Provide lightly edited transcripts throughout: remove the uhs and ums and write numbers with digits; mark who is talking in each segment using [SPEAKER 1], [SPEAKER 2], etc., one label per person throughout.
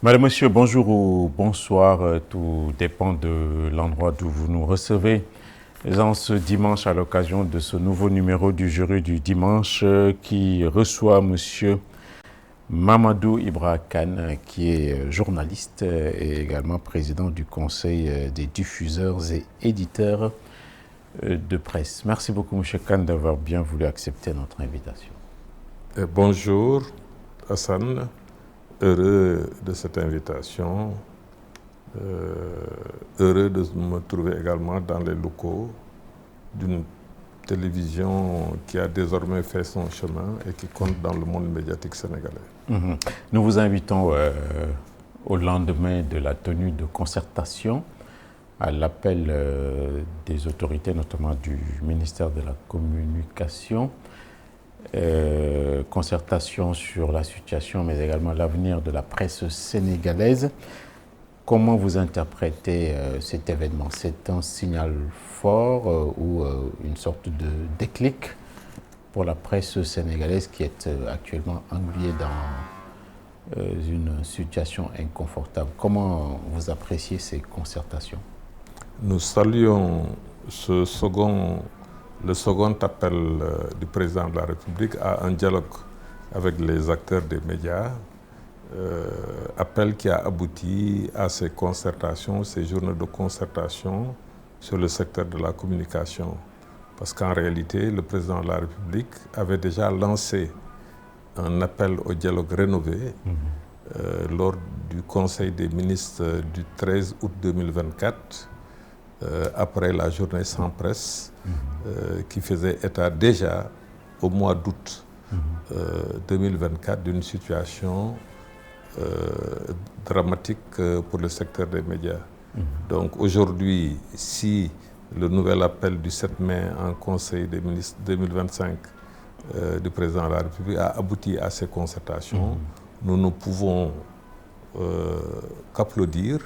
[SPEAKER 1] Madame, Monsieur, bonjour ou bonsoir, tout dépend de l'endroit d'où vous nous recevez. En ce dimanche, à l'occasion de ce nouveau numéro du jury du dimanche qui reçoit Monsieur Mamadou Ibra Kane, qui est journaliste et également président du Conseil des diffuseurs et éditeurs de presse. Merci beaucoup, Monsieur Kane, d'avoir bien voulu accepter notre invitation.
[SPEAKER 2] Bonjour, Hassan. Heureux de cette invitation. Heureux de me trouver également dans les locaux d'une télévision qui a désormais fait son chemin et qui compte dans le monde médiatique sénégalais.
[SPEAKER 1] Nous vous invitons au lendemain de la tenue de concertation à l'appel des autorités, notamment du ministère de la Communication, concertation sur la situation, mais également l'avenir de la presse sénégalaise. Comment vous interprétez cet événement? C'est un signal fort ou une sorte de déclic pour la presse sénégalaise qui est actuellement engluée dans une situation inconfortable? Comment vous appréciez ces concertations?
[SPEAKER 2] Nous saluons le second appel du président de la République à un dialogue avec les acteurs des médias, appel qui a abouti à ces concertations, ces journées de concertation sur le secteur de la communication. Parce qu'en réalité, le président de la République avait déjà lancé un appel au dialogue rénové lors du Conseil des ministres du 13 août 2024, après la journée sans presse, qui faisait état déjà au mois d'août 2024 d'une situation dramatique pour le secteur des médias. Donc aujourd'hui, si le nouvel appel du 7 mai en Conseil des ministres 2025 du président de la République a abouti à ces concertations, nous ne pouvons qu'applaudir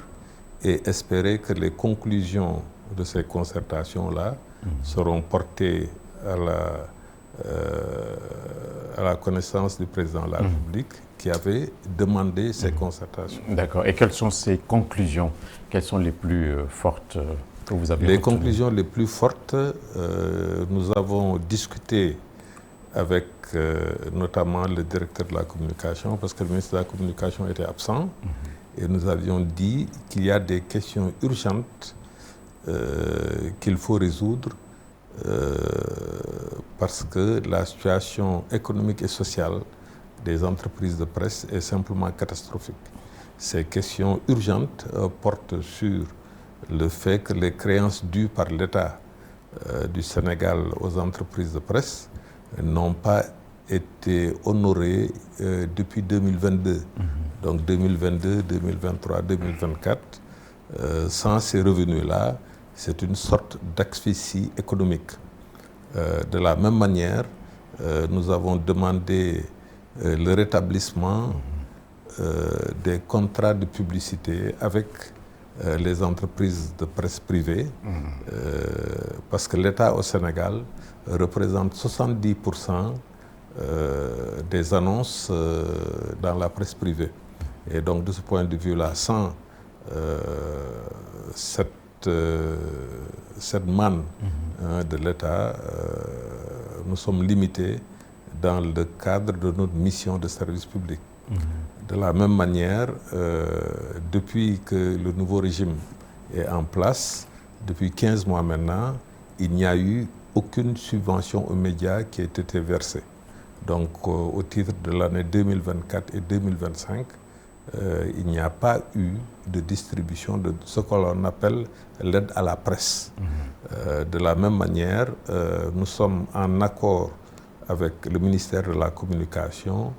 [SPEAKER 2] et espérer que les conclusions de ces concertations-là seront portées à la connaissance du président de la République qui avait demandé ces concertations.
[SPEAKER 1] D'accord. Et quelles sont ces conclusions? Quelles sont les plus fortes que vous avez
[SPEAKER 2] Les
[SPEAKER 1] retenues?
[SPEAKER 2] conclusions les plus fortes, nous avons discuté avec notamment le directeur de la communication, parce que le ministre de la Communication était absent, et nous avions dit qu'il y a des questions urgentes qu'il faut résoudre parce que la situation économique et sociale des entreprises de presse est simplement catastrophique. Ces questions urgentes portent sur le fait que les créances dues par l'État du Sénégal aux entreprises de presse n'ont pas été honorées depuis 2022. Donc 2022, 2023, 2024, sans ces revenus-là, c'est une sorte d'asphyxie économique. De la même manière, nous avons demandé le rétablissement des contrats de publicité avec les entreprises de presse privée, parce que l'État au Sénégal représente 70% des annonces dans la presse privée. Et donc de ce point de vue-là, sans cette manne de l'État, nous sommes limités dans le cadre de notre mission de service public. De la même manière, depuis que le nouveau régime est en place, depuis 15 mois maintenant, il n'y a eu aucune subvention aux médias qui ait été versée. Donc au titre de l'année 2024 et 2025, il n'y a pas eu de distribution de ce que l'on appelle l'aide à la presse. De la même manière, nous sommes en accord avec le ministère de la Communication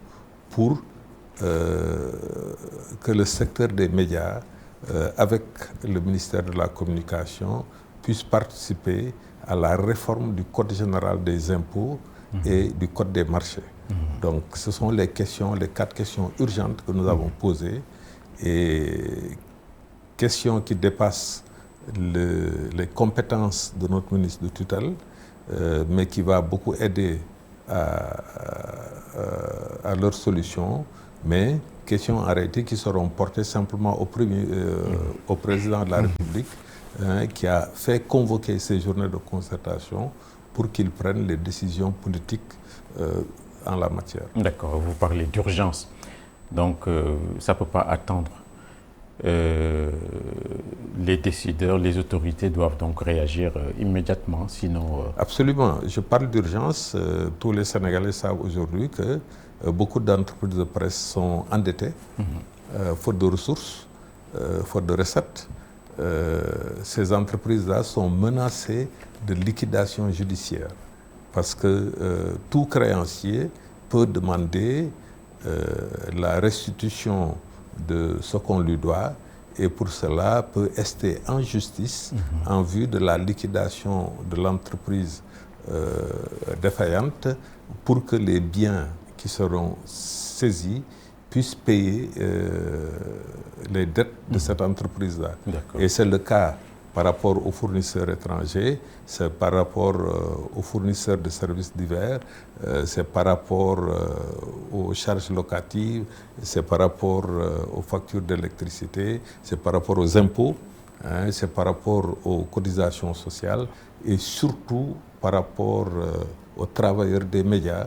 [SPEAKER 2] pour que le secteur des médias, avec le ministère de la Communication, puisse participer à la réforme du Code général des impôts et du Code des marchés. Donc ce sont les quatre questions urgentes que nous avons posées, et questions qui dépassent les compétences de notre ministre de tutelle, mais qui va beaucoup aider à à leurs solutions, mais questions arrêtées qui seront portées simplement au président de la République, qui a fait convoquer ces journées de concertation pour qu'il prenne les décisions politiques en la matière.
[SPEAKER 1] D'accord, vous parlez d'urgence, donc ça ne peut pas attendre. Les décideurs, les autorités doivent donc réagir immédiatement, sinon...
[SPEAKER 2] Absolument. Je parle d'urgence. Tous les Sénégalais savent aujourd'hui que beaucoup d'entreprises de presse sont endettées, faute de ressources, faute de recettes. Ces entreprises-là sont menacées de liquidation judiciaire parce que tout créancier peut demander la restitution de ce qu'on lui doit et pour cela peut ester en justice en vue de la liquidation de l'entreprise défaillante pour que les biens qui seront saisis puissent payer les dettes de cette entreprise-là. Et c'est le cas par rapport aux fournisseurs étrangers, c'est par rapport aux fournisseurs de services divers, c'est par rapport aux charges locatives, c'est par rapport aux factures d'électricité, c'est par rapport aux impôts, c'est par rapport aux cotisations sociales et surtout par rapport aux travailleurs des médias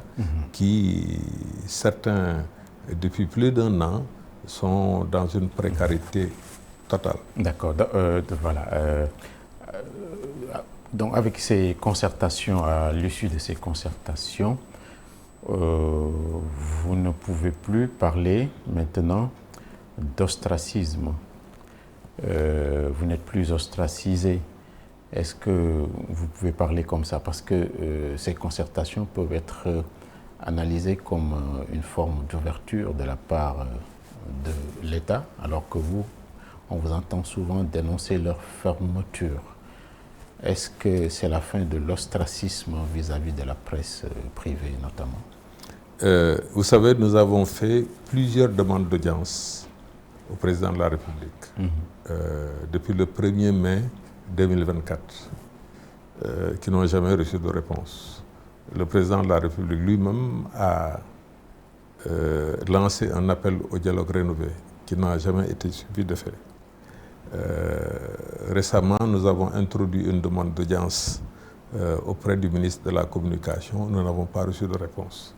[SPEAKER 2] qui, certains, depuis plus d'1 an, sont dans une précarité totale.
[SPEAKER 1] D'accord, voilà. Donc avec ces concertations, à l'issue de ces concertations, vous ne pouvez plus parler maintenant d'ostracisme. Vous n'êtes plus ostracisé. Est-ce que vous pouvez parler comme ça? Parce que ces concertations peuvent être analysées comme une forme d'ouverture de la part de l'État, alors que vous, on vous entend souvent dénoncer leur fermeture. Est-ce que c'est la fin de l'ostracisme vis-à-vis de la presse privée notamment?
[SPEAKER 2] Vous savez, nous avons fait plusieurs demandes d'audience au président de la République depuis le 1er mai 2024 qui n'ont jamais reçu de réponse. Le président de la République lui-même a lancé un appel au dialogue rénové qui n'a jamais été suivi de fait. Récemment, nous avons introduit une demande d'audience auprès du ministre de la Communication. Nous n'avons pas reçu de réponse.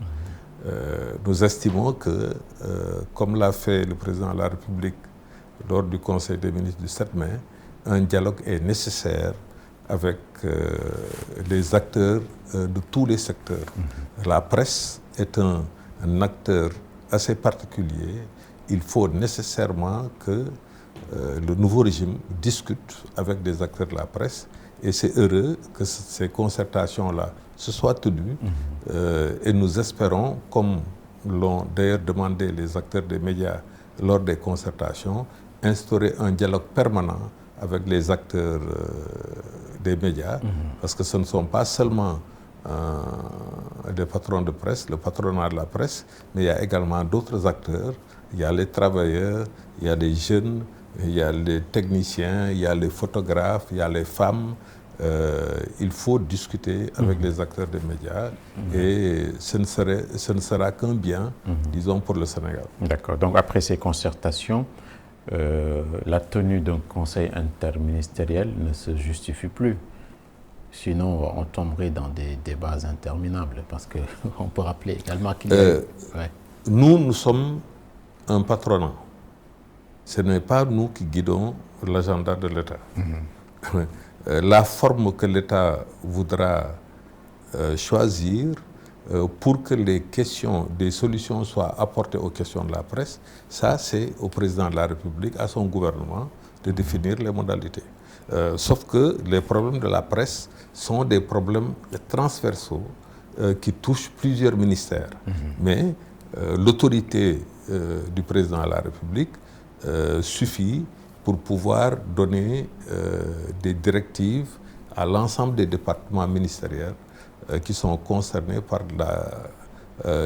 [SPEAKER 2] Nous estimons que, comme l'a fait le président de la République lors du Conseil des ministres du 7 mai, un dialogue est nécessaire avec les acteurs de tous les secteurs. La presse est un acteur assez particulier. Il faut nécessairement que le nouveau régime discute avec des acteurs de la presse et c'est heureux que ces concertations-là se soient tenues et nous espérons, comme l'ont d'ailleurs demandé les acteurs des médias lors des concertations, instaurer un dialogue permanent avec les acteurs des médias parce que ce ne sont pas seulement des patrons de presse, le patronat de la presse, mais il y a également d'autres acteurs. Il y a les travailleurs, il y a les jeunes, il y a les techniciens, il y a les photographes, il y a les femmes. Il faut discuter avec les acteurs des médias et ce ne sera qu'un bien, disons, pour le Sénégal.
[SPEAKER 1] D'accord. Donc après ces concertations, la tenue d'un conseil interministériel ne se justifie plus. Sinon, on tomberait dans des débats interminables parce qu'on peut rappeler également qu'il y a...
[SPEAKER 2] Nous sommes un patronat. Ce n'est pas nous qui guidons l'agenda de l'État. La forme que l'État voudra choisir pour que les questions, des solutions soient apportées aux questions de la presse, ça c'est au président de la République, à son gouvernement, de définir les modalités. Sauf que les problèmes de la presse sont des problèmes transversaux qui touchent plusieurs ministères. Mais l'autorité du président de la République suffit pour pouvoir donner des directives à l'ensemble des départements ministériels qui sont concernés par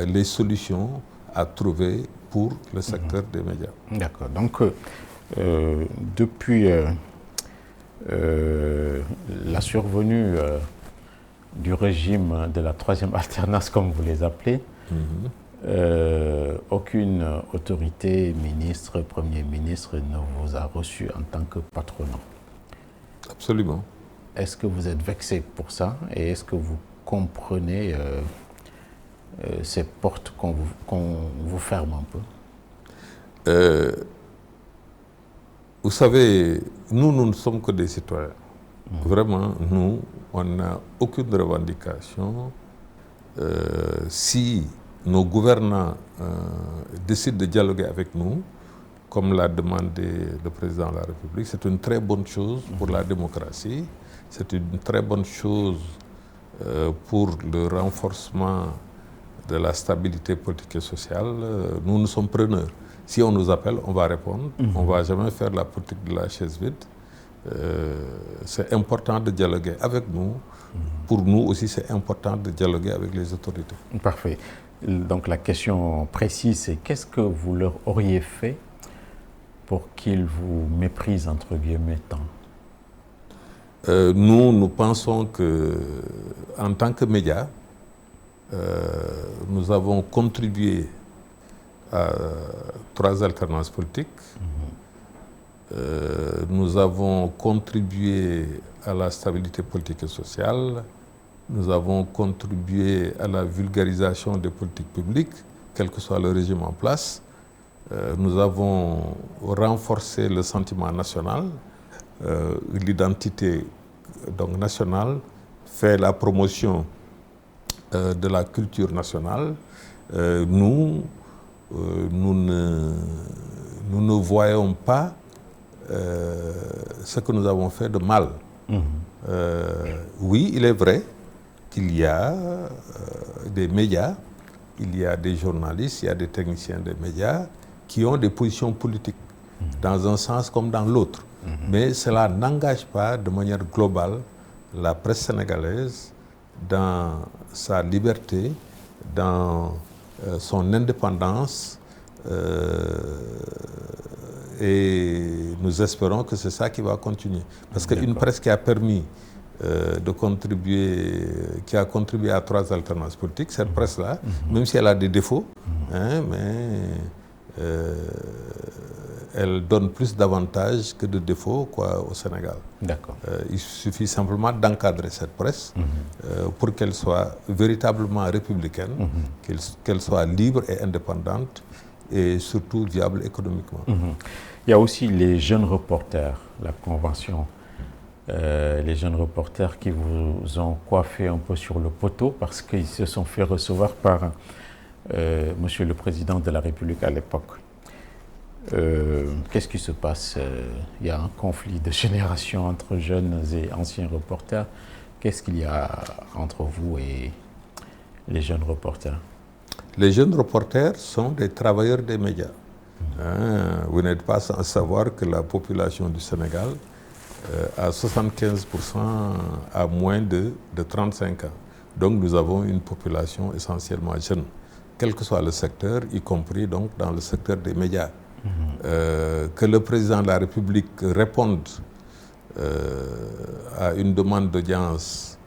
[SPEAKER 2] les solutions à trouver pour le secteur des médias.
[SPEAKER 1] D'accord. Donc, depuis la survenue du régime de la troisième alternance, comme vous les appelez, aucune autorité, ministre, Premier ministre, ne vous a reçu en tant que patronat.
[SPEAKER 2] Absolument.
[SPEAKER 1] Est-ce que vous êtes vexé pour ça et est-ce que vous comprenez ces portes qu'on vous ferme un peu?
[SPEAKER 2] Vous savez, nous ne sommes que des citoyens. Vraiment, nous, on n'a aucune revendication. Si nos gouvernants décident de dialoguer avec nous, comme l'a demandé le président de la République, c'est une très bonne chose pour la démocratie, c'est une très bonne chose pour le renforcement de la stabilité politique et sociale. Nous sommes preneurs. Si on nous appelle, on va répondre. On ne va jamais faire la politique de la chaise vide. C'est important de dialoguer avec nous. Pour nous aussi, c'est important de dialoguer avec les autorités.
[SPEAKER 1] Parfait. Donc la question précise, c'est qu'est-ce que vous leur auriez fait pour qu'ils vous méprisent, entre guillemets, tant?
[SPEAKER 2] Nous pensons que, en tant que médias, nous avons contribué à 3 alternances politiques. Nous avons contribué à la stabilité politique et sociale. Nous avons contribué à la vulgarisation des politiques publiques, quel que soit le régime en place. Nous avons renforcé le sentiment national, l'identité donc nationale, fait la promotion de la culture nationale. Nous ne voyons pas ce que nous avons fait de mal. Oui, il est vrai qu'il y a des médias, il y a des journalistes, il y a des techniciens des médias qui ont des positions politiques, dans un sens comme dans l'autre. Mais cela n'engage pas de manière globale la presse sénégalaise dans sa liberté, dans son indépendance, et nous espérons que c'est ça qui va continuer. Parce qu'une presse qui a permis de contribuer, qui a contribué à 3 alternances politiques, cette presse-là, même si elle a des défauts, mais elle donne plus d'avantages que de défauts au Sénégal.
[SPEAKER 1] D'accord.
[SPEAKER 2] Il suffit simplement d'encadrer cette presse pour qu'elle soit véritablement républicaine, qu'elle soit libre et indépendante et surtout viable économiquement.
[SPEAKER 1] Il y a aussi les jeunes reporters, la convention. Les jeunes reporters qui vous ont coiffé un peu sur le poteau parce qu'ils se sont fait recevoir par Monsieur le Président de la République à l'époque. Qu'est-ce qui se passe? Il y a un conflit de génération entre jeunes et anciens reporters. Qu'est-ce qu'il y a entre vous et les jeunes reporters?
[SPEAKER 2] Les jeunes reporters sont des travailleurs des médias. Vous n'êtes pas sans savoir que la population du Sénégal, à 75% à moins de 35 ans. Donc nous avons une population essentiellement jeune, quel que soit le secteur, y compris donc dans le secteur des médias. Que le président de la République réponde à une demande d'audience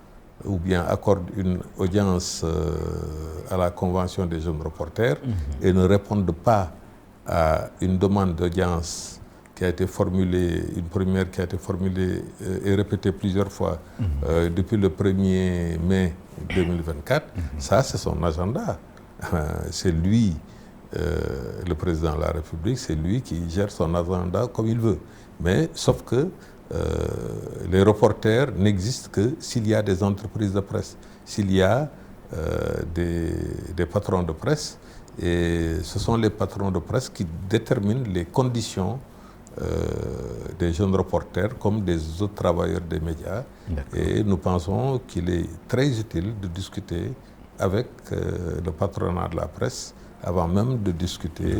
[SPEAKER 2] ou bien accorde une audience à la Convention des jeunes reporters et ne réponde pas à une demande d'audience qui a été formulée, une première qui a été formulée et répétée plusieurs fois depuis le 1er mai 2024, ça c'est son agenda. C'est lui, le président de la République, c'est lui qui gère son agenda comme il veut. Mais sauf que les reporters n'existent que s'il y a des entreprises de presse, s'il y a des patrons de presse, et ce sont les patrons de presse qui déterminent les conditions des jeunes reporters comme des autres travailleurs des médias. Et nous pensons qu'il est très utile de discuter avec le patronat de la presse avant même de discuter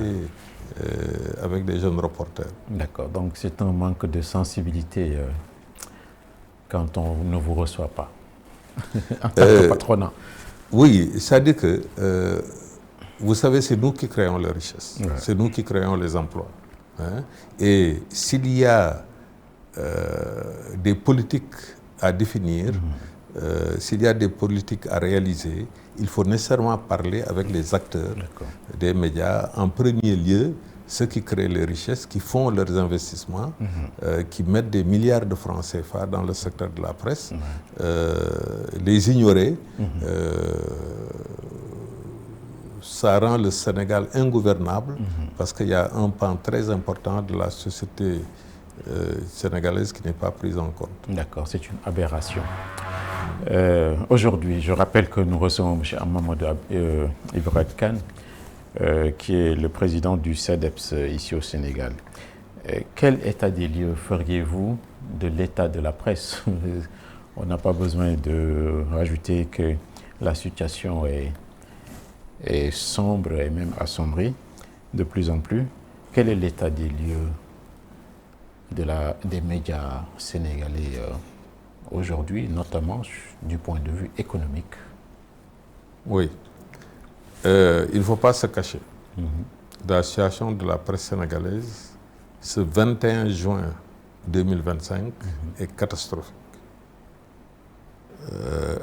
[SPEAKER 2] avec des jeunes reporters. D'accord,
[SPEAKER 1] donc c'est un manque de sensibilité quand on ne vous reçoit pas en tant que patronat.
[SPEAKER 2] Oui, c'est-à-dire que, vous savez, c'est nous qui créons les richesses, c'est nous qui créons les emplois. Et s'il y a des politiques à définir, s'il y a des politiques à réaliser, il faut nécessairement parler avec les acteurs des médias, en premier lieu ceux qui créent les richesses, qui font leurs investissements, qui mettent des milliards de francs CFA dans le secteur de la presse, les ignorer, ça rend le Sénégal ingouvernable parce qu'il y a un pan très important de la société sénégalaise qui n'est pas prise en compte.
[SPEAKER 1] D'accord, c'est une aberration. Aujourd'hui, je rappelle que nous recevons M. Amamadou Ibra Kane, qui est le président du CEDEPS ici au Sénégal. Quel état des lieux feriez-vous de l'état de la presse? On n'a pas besoin de rajouter que la situation est sombre et même assombrie de plus en plus. Quel est l'état des lieux des médias sénégalais aujourd'hui, notamment du point de vue économique?
[SPEAKER 2] Oui. Il ne faut pas se cacher. La situation de la presse sénégalaise, ce 21 juin 2025, est catastrophique.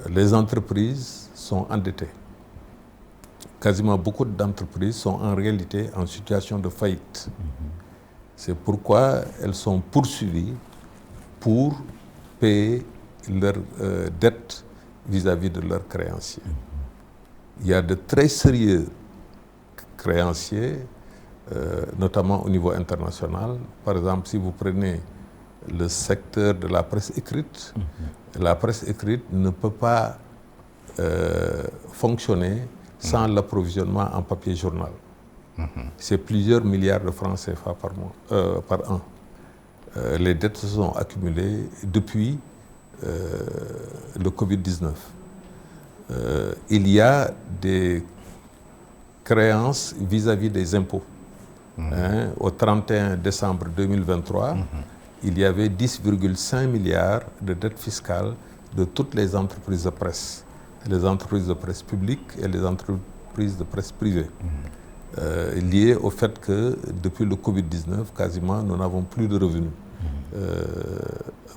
[SPEAKER 2] Les entreprises sont endettées. Quasiment beaucoup d'entreprises sont en réalité en situation de faillite. C'est pourquoi elles sont poursuivies pour payer leurs dettes vis-à-vis de leurs créanciers. Il y a de très sérieux créanciers, notamment au niveau international. Par exemple, si vous prenez le secteur de la presse écrite, la presse écrite ne peut pas fonctionner sans l'approvisionnement en papier journal. C'est plusieurs milliards de francs CFA par an. Les dettes se sont accumulées depuis le Covid-19. Il y a des créances vis-à-vis des impôts. Au 31 décembre 2023, il y avait 10,5 milliards de dettes fiscales de toutes les entreprises de presse, les entreprises de presse publiques et les entreprises de presse privée, liées au fait que depuis le Covid-19, quasiment, nous n'avons plus de revenus,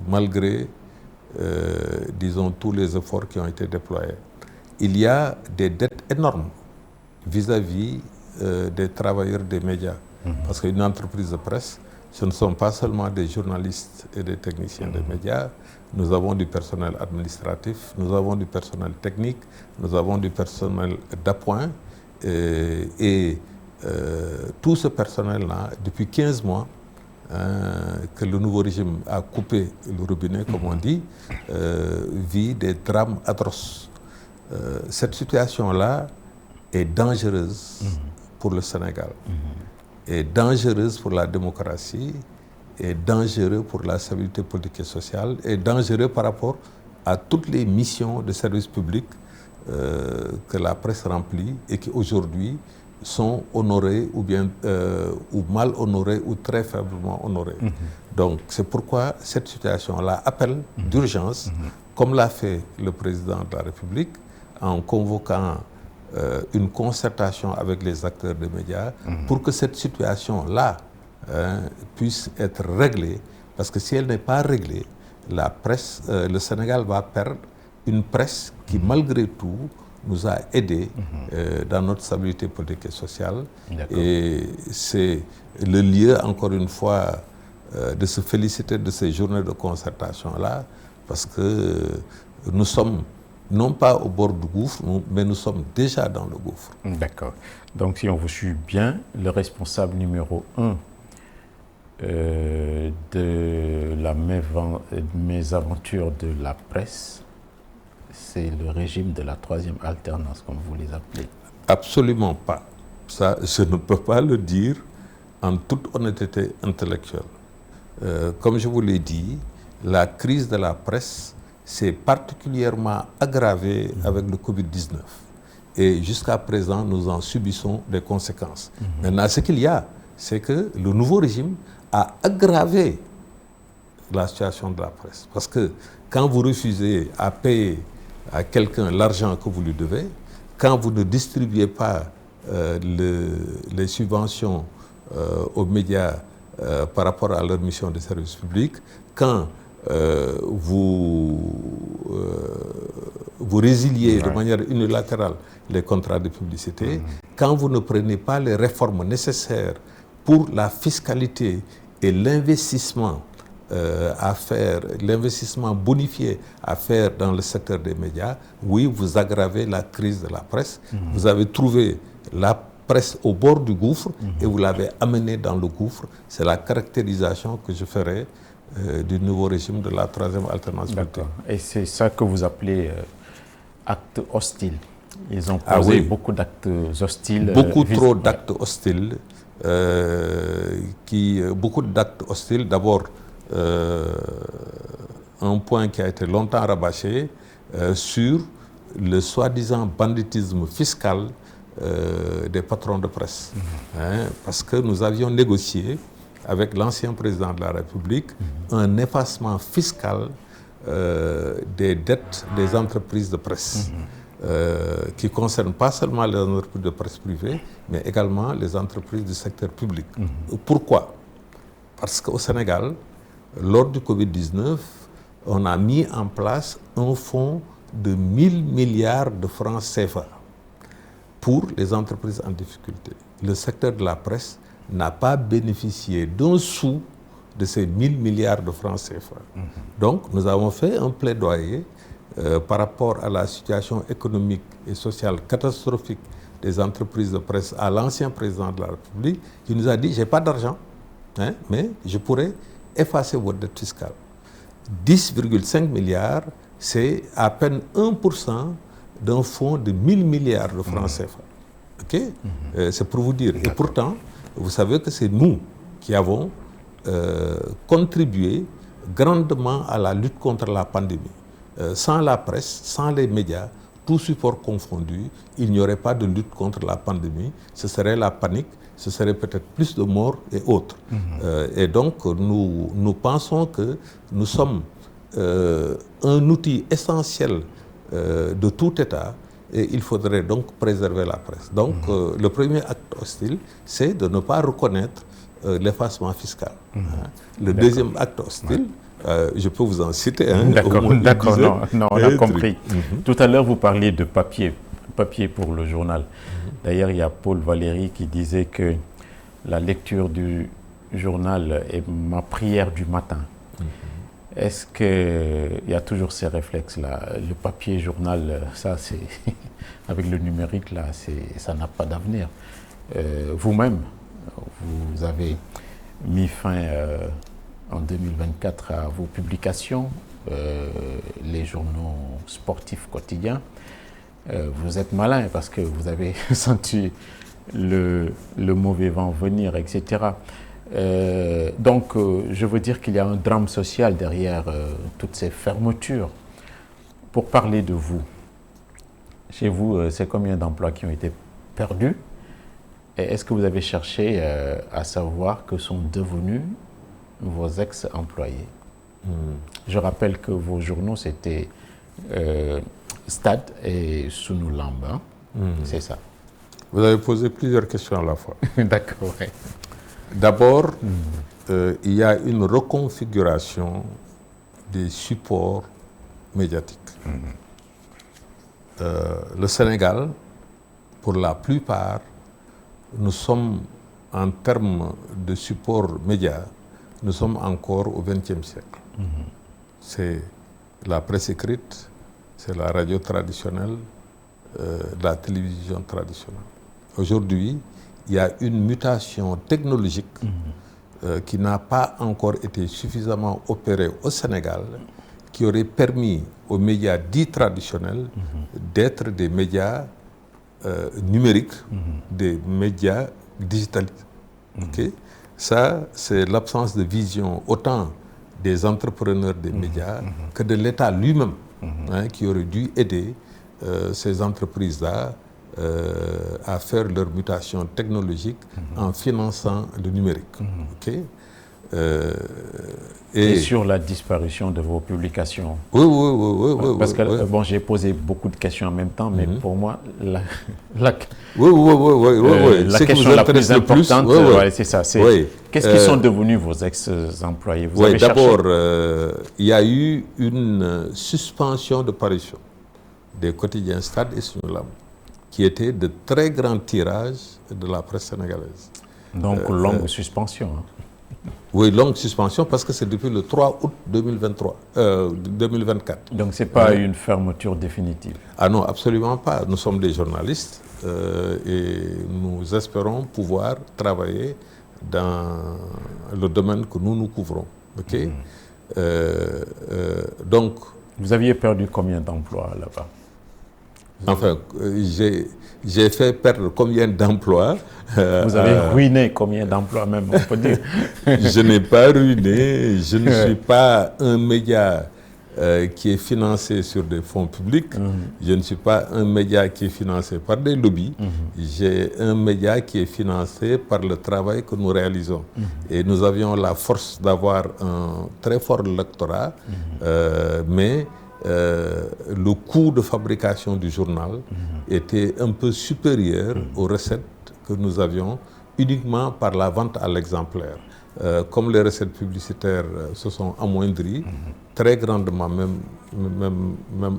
[SPEAKER 2] malgré, disons, tous les efforts qui ont été déployés. Il y a des dettes énormes vis-à-vis des travailleurs des médias. Parce qu'une entreprise de presse, ce ne sont pas seulement des journalistes et des techniciens des médias. Nous avons du personnel administratif, nous avons du personnel technique, nous avons du personnel d'appoint. Et tout ce personnel-là, depuis 15 mois, que le nouveau régime a coupé le robinet, comme on dit, vit des drames atroces. Cette situation-là est dangereuse pour le Sénégal, est dangereuse pour la démocratie, est dangereuse pour la stabilité politique et sociale, est dangereuse par rapport à toutes les missions de service public que la presse remplit et qui aujourd'hui sont honorées ou bien ou mal honorées ou très faiblement honorées. Donc c'est pourquoi cette situation-là appelle d'urgence, comme l'a fait le président de la République, en convoquant une concertation avec les acteurs des médias pour que cette situation-là puisse être réglée. Parce que si elle n'est pas réglée, la presse, le Sénégal va perdre une presse qui, malgré tout, nous a aidés dans notre stabilité politique et sociale. Et c'est le lieu, encore une fois, de se féliciter de ces journées de concertation-là, parce que nous sommes non pas au bord du gouffre, mais nous sommes déjà dans le gouffre.
[SPEAKER 1] D'accord. Donc, si on vous suit bien, le responsable numéro 1 de la mésaventure de la presse, c'est le régime de la troisième alternance, comme vous les appelez.
[SPEAKER 2] Absolument pas. Ça, je ne peux pas le dire en toute honnêteté intellectuelle. Comme je vous l'ai dit, la crise de la presse s'est particulièrement aggravée avec le Covid-19. Et jusqu'à présent, nous en subissons des conséquences. Maintenant, ce qu'il y a, c'est que le nouveau régime a aggravé la situation de la presse. Parce que quand vous refusez à payer à quelqu'un l'argent que vous lui devez, quand vous ne distribuez pas les subventions aux médias par rapport à leur mission de service public, quand vous résiliez de manière unilatérale les contrats de publicité, quand vous ne prenez pas les réformes nécessaires pour la fiscalité et l'investissement à faire, l'investissement bonifié à faire dans le secteur des médias, oui, vous aggravez la crise de la presse. Vous avez trouvé la presse au bord du gouffre et vous l'avez amenée dans le gouffre. C'est la caractérisation que je ferai du nouveau régime de la troisième alternance.
[SPEAKER 1] D'accord. Et c'est ça que vous appelez actes hostiles. Ils ont posé beaucoup d'actes hostiles.
[SPEAKER 2] Beaucoup trop d'actes hostiles. Beaucoup d'actes hostiles. D'abord, un point qui a été longtemps rabâché sur le soi-disant banditisme fiscal des patrons de presse. Parce que nous avions négocié avec l'ancien président de la République un effacement fiscal des dettes des entreprises de presse. Qui ne concerne pas seulement les entreprises de presse privée, mais également les entreprises du secteur public. Pourquoi? Parce qu'au Sénégal, lors du Covid-19, on a mis en place un fonds de 1000 milliards de francs CFA pour les entreprises en difficulté. Le secteur de la presse n'a pas bénéficié d'un sou de ces 1000 milliards de francs CFA. Donc, nous avons fait un plaidoyer par rapport à la situation économique et sociale catastrophique des entreprises de presse à l'ancien président de la République, qui nous a dit, j'ai pas d'argent, mais je pourrais effacer votre dette fiscale. 10,5 milliards, c'est à peine 1% d'un fonds de 1000 milliards de francs CFA. Okay? C'est pour vous dire. Et pourtant, vous savez que c'est nous qui avons contribué grandement à la lutte contre la pandémie. Sans la presse, sans les médias, tout support confondu, il n'y aurait pas de lutte contre la pandémie. Ce serait la panique, ce serait peut-être plus de morts et autres. Et donc, nous pensons que nous sommes un outil essentiel de tout État et il faudrait donc préserver la presse. Donc, le premier acte hostile, c'est de ne pas reconnaître l'effacement fiscal. Le deuxième acte hostile, je peux vous en citer.
[SPEAKER 1] D'accord, non, on a compris. Tout à l'heure, vous parliez de papier pour le journal. D'ailleurs, il y a Paul Valéry qui disait que la lecture du journal est ma prière du matin. Est-ce qu'il y a toujours ces réflexes-là? Le papier journal, ça, c'est avec le numérique, là, ça n'a pas d'avenir. Vous-même, vous avez mis fin en 2024 à vos publications, les journaux sportifs quotidiens. Vous êtes malin parce que vous avez senti le mauvais vent venir, etc. Donc, je veux dire qu'il y a un drame social derrière toutes ces fermetures. Pour parler de vous, chez vous, c'est combien d'emplois qui ont été perdus? Et est-ce que vous avez cherché à savoir que sont devenus vos ex-employés? Je rappelle que vos journaux, c'était Stade et Sunu Lamb. C'est ça.
[SPEAKER 2] Vous avez posé plusieurs questions à la fois.
[SPEAKER 1] D'accord. Ouais.
[SPEAKER 2] D'abord, il y a une reconfiguration des supports médiatiques. Le Sénégal, pour la plupart, nous sommes, en termes de support média, nous sommes encore au XXe siècle. C'est la presse écrite, c'est la radio traditionnelle, la télévision traditionnelle. Aujourd'hui, il y a une mutation technologique qui n'a pas encore été suffisamment opérée au Sénégal, qui aurait permis aux médias dits traditionnels d'être des médias numériques, des médias digitalisés. Okay? Ça, c'est l'absence de vision autant des entrepreneurs des médias que de l'État lui-même, qui aurait dû aider ces entreprises-là à faire leur mutation technologique en finançant le numérique. Okay?
[SPEAKER 1] Et sur la disparition de vos publications.
[SPEAKER 2] Oui.
[SPEAKER 1] Parce que bon, j'ai posé beaucoup de questions en même temps, mais pour moi, la question la plus importante, c'est ça. Qu'est-ce qui sont devenus vos ex-employés?
[SPEAKER 2] Oui, d'abord, il y a eu une suspension de parution des quotidiens Stade et Sunulam, qui étaient de très grands tirages de la presse sénégalaise.
[SPEAKER 1] Donc, longue suspension. Hein.
[SPEAKER 2] Oui, longue suspension parce que c'est depuis le 3 août 2024.
[SPEAKER 1] Donc, ce n'est pas une fermeture définitive?
[SPEAKER 2] Ah non, absolument pas. Nous sommes des journalistes et nous espérons pouvoir travailler dans le domaine que nous couvrons. Okay? Donc,
[SPEAKER 1] vous aviez perdu combien d'emplois là-bas?
[SPEAKER 2] Enfin, j'ai fait perdre combien d'emplois?
[SPEAKER 1] Vous avez ruiné combien d'emplois même, on peut dire?
[SPEAKER 2] Je n'ai pas ruiné, je ne suis pas un média qui est financé sur des fonds publics, je ne suis pas un média qui est financé par des lobbies, j'ai un média qui est financé par le travail que nous réalisons. Et nous avions la force d'avoir un très fort lectorat, mais le coût de fabrication du journal était un peu supérieur aux recettes que nous avions uniquement par la vente à l'exemplaire. Comme les recettes publicitaires se sont amoindries, très grandement même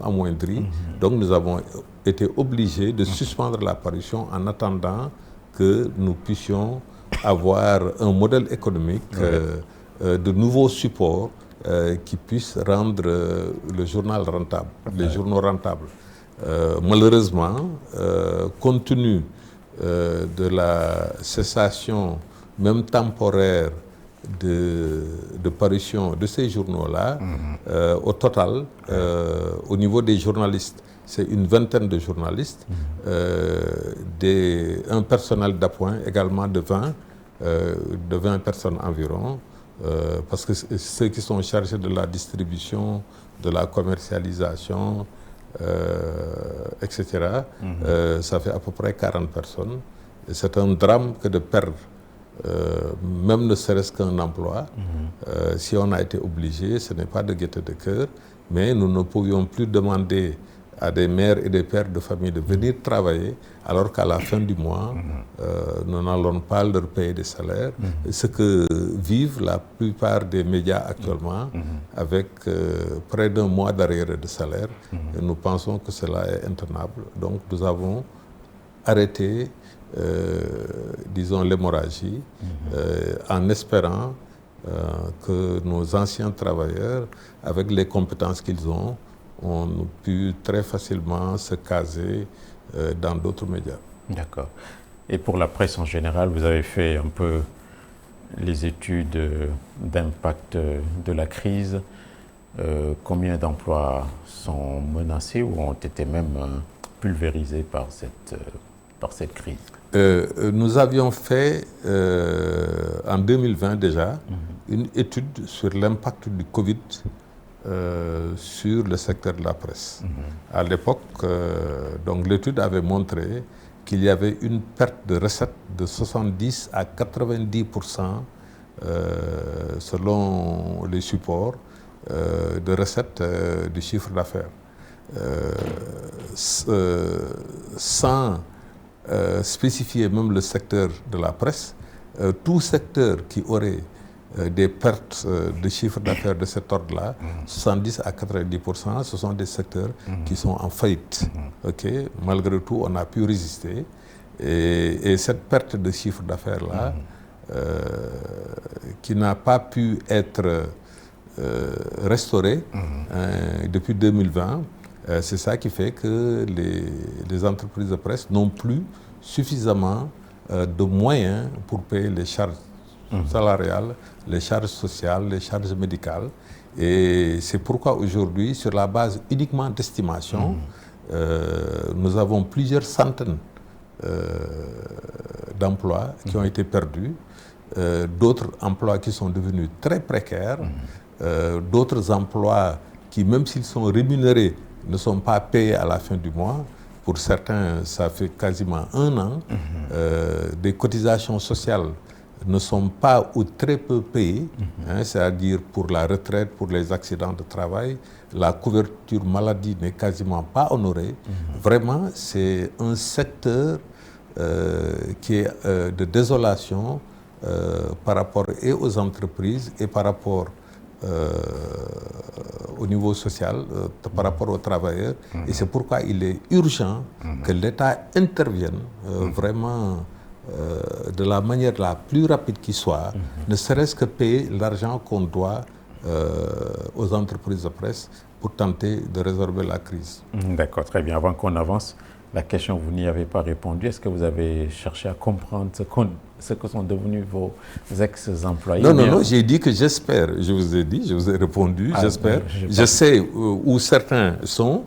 [SPEAKER 2] amoindries, donc nous avons été obligés de suspendre la parution en attendant que nous puissions avoir un modèle économique, de nouveaux supports qui puissent rendre le journal rentable, les journaux rentables. Malheureusement, compte tenu de la cessation, même temporaire, de parution de ces journaux-là, au total, au niveau des journalistes, c'est une vingtaine de journalistes, un personnel d'appoint également de 20 personnes environ, parce que ceux qui sont chargés de la distribution, de la commercialisation, etc., ça fait à peu près 40 personnes. Et c'est un drame que de perdre, même ne serait-ce qu'un emploi. Si on a été obligé, ce n'est pas de gaieté de cœur, mais nous ne pouvions plus demander à des mères et des pères de famille de venir travailler, alors qu'à la fin du mois, nous n'allons pas leur payer des salaires. Ce que vivent la plupart des médias actuellement, avec près d'un mois d'arriérés de salaire, et nous pensons que cela est intenable. Donc nous avons arrêté, disons, l'hémorragie, en espérant que nos anciens travailleurs, avec les compétences qu'ils ont pu très facilement se caser dans d'autres médias.
[SPEAKER 1] D'accord. Et pour la presse en général, vous avez fait un peu les études d'impact de la crise. Combien d'emplois sont menacés ou ont été même pulvérisés par cette crise?
[SPEAKER 2] Nous avions fait en 2020 déjà une étude sur l'impact du Covid sur le secteur de la presse. À l'époque, donc l'étude avait montré qu'il y avait une perte de recettes de 70 à 90% selon les supports de recettes du chiffre d'affaires. Sans spécifier même le secteur de la presse, tout secteur qui aurait des pertes de chiffre d'affaires de cet ordre-là, 70 à 90%, ce sont des secteurs qui sont en faillite. Okay? Malgré tout, on a pu résister. Et cette perte de chiffre d'affaires-là, qui n'a pas pu être restaurée depuis 2020, c'est ça qui fait que les entreprises de presse n'ont plus suffisamment de moyens pour payer les charges salariales, les charges sociales, les charges médicales. Et c'est pourquoi aujourd'hui, sur la base uniquement d'estimation, nous avons plusieurs centaines d'emplois qui ont été perdus, d'autres emplois qui sont devenus très précaires, d'autres emplois qui, même s'ils sont rémunérés, ne sont pas payés à la fin du mois. Pour certains, ça fait quasiment un an. Des cotisations sociales ne sont pas ou très peu payés, c'est-à-dire pour la retraite, pour les accidents de travail, la couverture maladie n'est quasiment pas honorée. Vraiment, c'est un secteur qui est de désolation par rapport et aux entreprises et par rapport au niveau social, par rapport aux travailleurs. Et c'est pourquoi il est urgent que l'État intervienne vraiment de la manière la plus rapide qui soit, ne serait-ce que payer l'argent qu'on doit aux entreprises de presse pour tenter de résorber la crise.
[SPEAKER 1] D'accord, très bien. Avant qu'on avance, la question, vous n'y avez pas répondu. Est-ce que vous avez cherché à comprendre ce que sont devenus vos ex-employés?
[SPEAKER 2] Non, j'ai dit que j'espère. Je vous ai dit, je vous ai répondu, j'espère. Je sais où certains sont.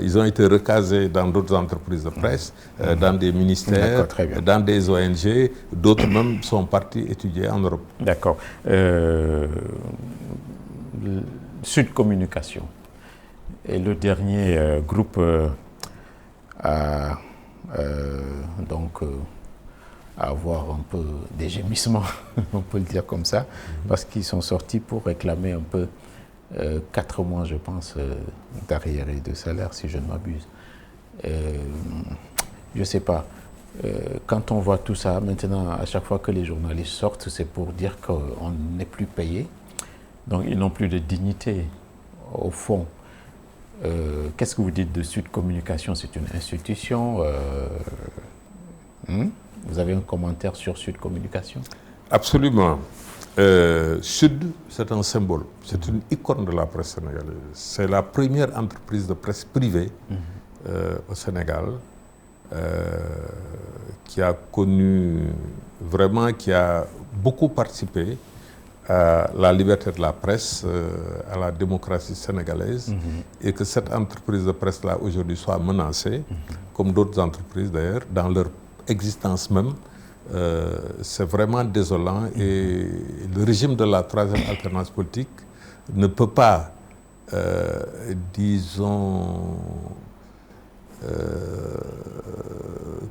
[SPEAKER 2] Ils ont été recasés dans d'autres entreprises de presse, dans des ministères, dans des ONG. D'autres même sont partis étudier en Europe.
[SPEAKER 1] D'accord. Sud Communication est le dernier groupe à avoir un peu des gémissements, on peut le dire comme ça, parce qu'ils sont sortis pour réclamer un peu 4 mois, je pense, d'arriérés de salaire, si je ne m'abuse. Je ne sais pas. Quand on voit tout ça, maintenant, à chaque fois que les journalistes sortent, c'est pour dire qu'on n'est plus payé. Donc, ils n'ont plus de dignité, au fond. Qu'est-ce que vous dites de Sud Communication? C'est une institution. Vous avez un commentaire sur Sud Communication?
[SPEAKER 2] Absolument. Sud, c'est un symbole. C'est une icône de la presse sénégalaise. C'est la première entreprise de presse privée au Sénégal qui a connu vraiment, qui a beaucoup participé à la liberté de la presse, à la démocratie sénégalaise, et que cette entreprise de presse-là aujourd'hui soit menacée, comme d'autres entreprises d'ailleurs, dans leur existence même, c'est vraiment désolant. Et le régime de la troisième alternance politique ne peut pas, disons,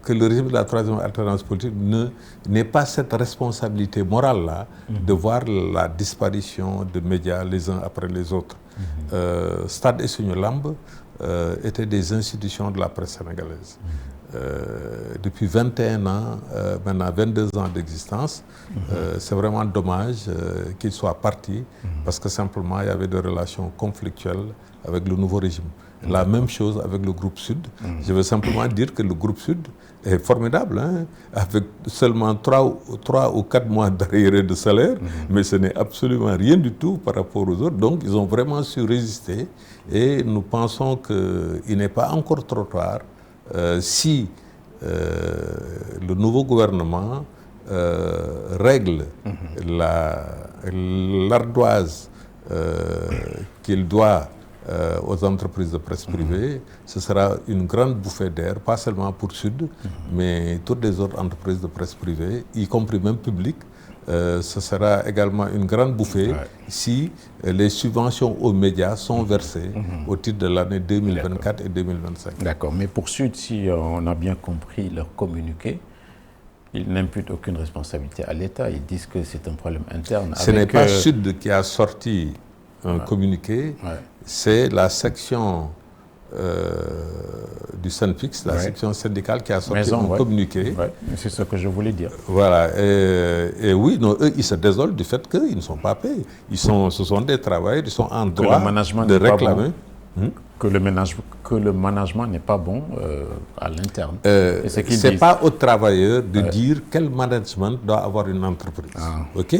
[SPEAKER 2] que le régime de la troisième alternance politique n'ait pas cette responsabilité morale-là de voir la disparition de médias les uns après les autres. Stade et Sunu Lamb étaient des institutions de la presse sénégalaise. Depuis 21 ans, maintenant 22 ans d'existence, c'est vraiment dommage qu'ils soient partis parce que simplement il y avait des relations conflictuelles avec le nouveau régime. La même chose avec le groupe Sud. Je veux simplement dire que le groupe Sud est formidable, avec seulement 3 ou 4 mois d'arriérés de salaire, mais ce n'est absolument rien du tout par rapport aux autres. Donc ils ont vraiment su résister et nous pensons qu'il n'est pas encore trop tard si le nouveau gouvernement règle l'ardoise qu'il doit aux entreprises de presse privée, ce sera une grande bouffée d'air, pas seulement pour Sud, mais toutes les autres entreprises de presse privée, y compris même publiques. Ce sera également une grande bouffée si les subventions aux médias sont versées au titre de l'année 2024 et 2025.
[SPEAKER 1] D'accord, mais pour Sud, si on a bien compris leur communiqué, ils n'imputent aucune responsabilité à l'État. Ils disent que c'est un problème interne.
[SPEAKER 2] Ce n'est pas Sud qui a sorti un communiqué, c'est la section du SYNPICS, la section syndicale qui a sorti un communiqué.
[SPEAKER 1] C'est ce que je voulais dire.
[SPEAKER 2] Voilà. Et oui, non, eux, ils se désolent du fait qu'ils ne sont pas payés. Ce sont des travailleurs, ils sont en droit de réclamer.
[SPEAKER 1] Que le management n'est pas bon à l'interne.
[SPEAKER 2] Ce n'est pas aux travailleurs de dire quel management doit avoir une entreprise. OK?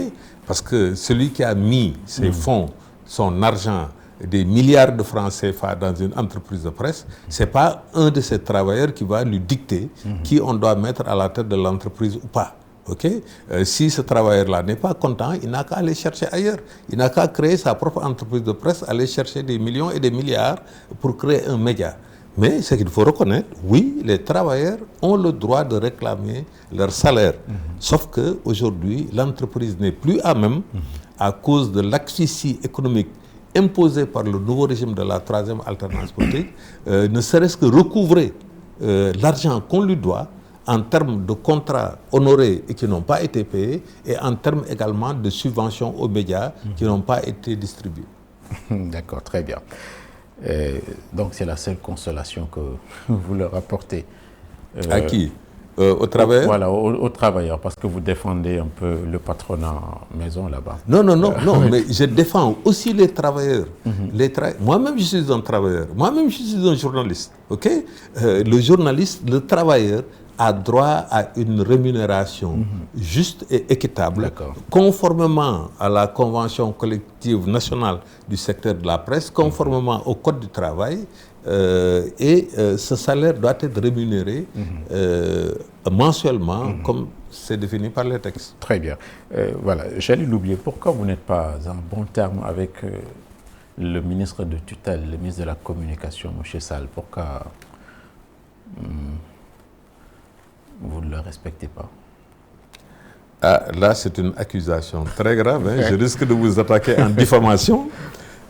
[SPEAKER 2] Parce que celui qui a mis ses fonds, son argent, des milliards de francs CFA dans une entreprise de presse, ce n'est pas un de ces travailleurs qui va lui dicter qui on doit mettre à la tête de l'entreprise ou pas. Okay? Si ce travailleur-là n'est pas content, il n'a qu'à aller chercher ailleurs. Il n'a qu'à créer sa propre entreprise de presse, aller chercher des millions et des milliards pour créer un média. Mais ce qu'il faut reconnaître, oui, les travailleurs ont le droit de réclamer leur salaire. Sauf qu'aujourd'hui, l'entreprise n'est plus à même, à cause de l'asphyxie économique imposée par le nouveau régime de la troisième alternance politique, ne serait-ce que recouvrer l'argent qu'on lui doit en termes de contrats honorés et qui n'ont pas été payés, et en termes également de subventions aux médias qui n'ont pas été distribuées.
[SPEAKER 1] D'accord, très bien. Donc c'est la seule consolation que vous leur apportez.
[SPEAKER 2] À qui? Aux travailleurs?
[SPEAKER 1] Voilà, aux travailleurs, parce que vous défendez un peu le patronat maison là-bas.
[SPEAKER 2] Non, mais je défends aussi les travailleurs. Moi-même, je suis un travailleur. Moi-même, je suis un journaliste. Ok? Le journaliste, le travailleur, a droit à une rémunération juste et équitable, conformément à la Convention collective nationale du secteur de la presse, conformément au Code du travail, et ce salaire doit être rémunéré mensuellement, comme c'est défini par les textes.
[SPEAKER 1] Très bien. Voilà, j'allais l'oublier. Pourquoi vous n'êtes pas en bon terme avec le ministre de tutelle, le ministre de la Communication, M. Sall? Pourquoi vous ne le respectez pas?
[SPEAKER 2] Ah, là, c'est une accusation très grave. Hein. Je risque de vous attaquer en diffamation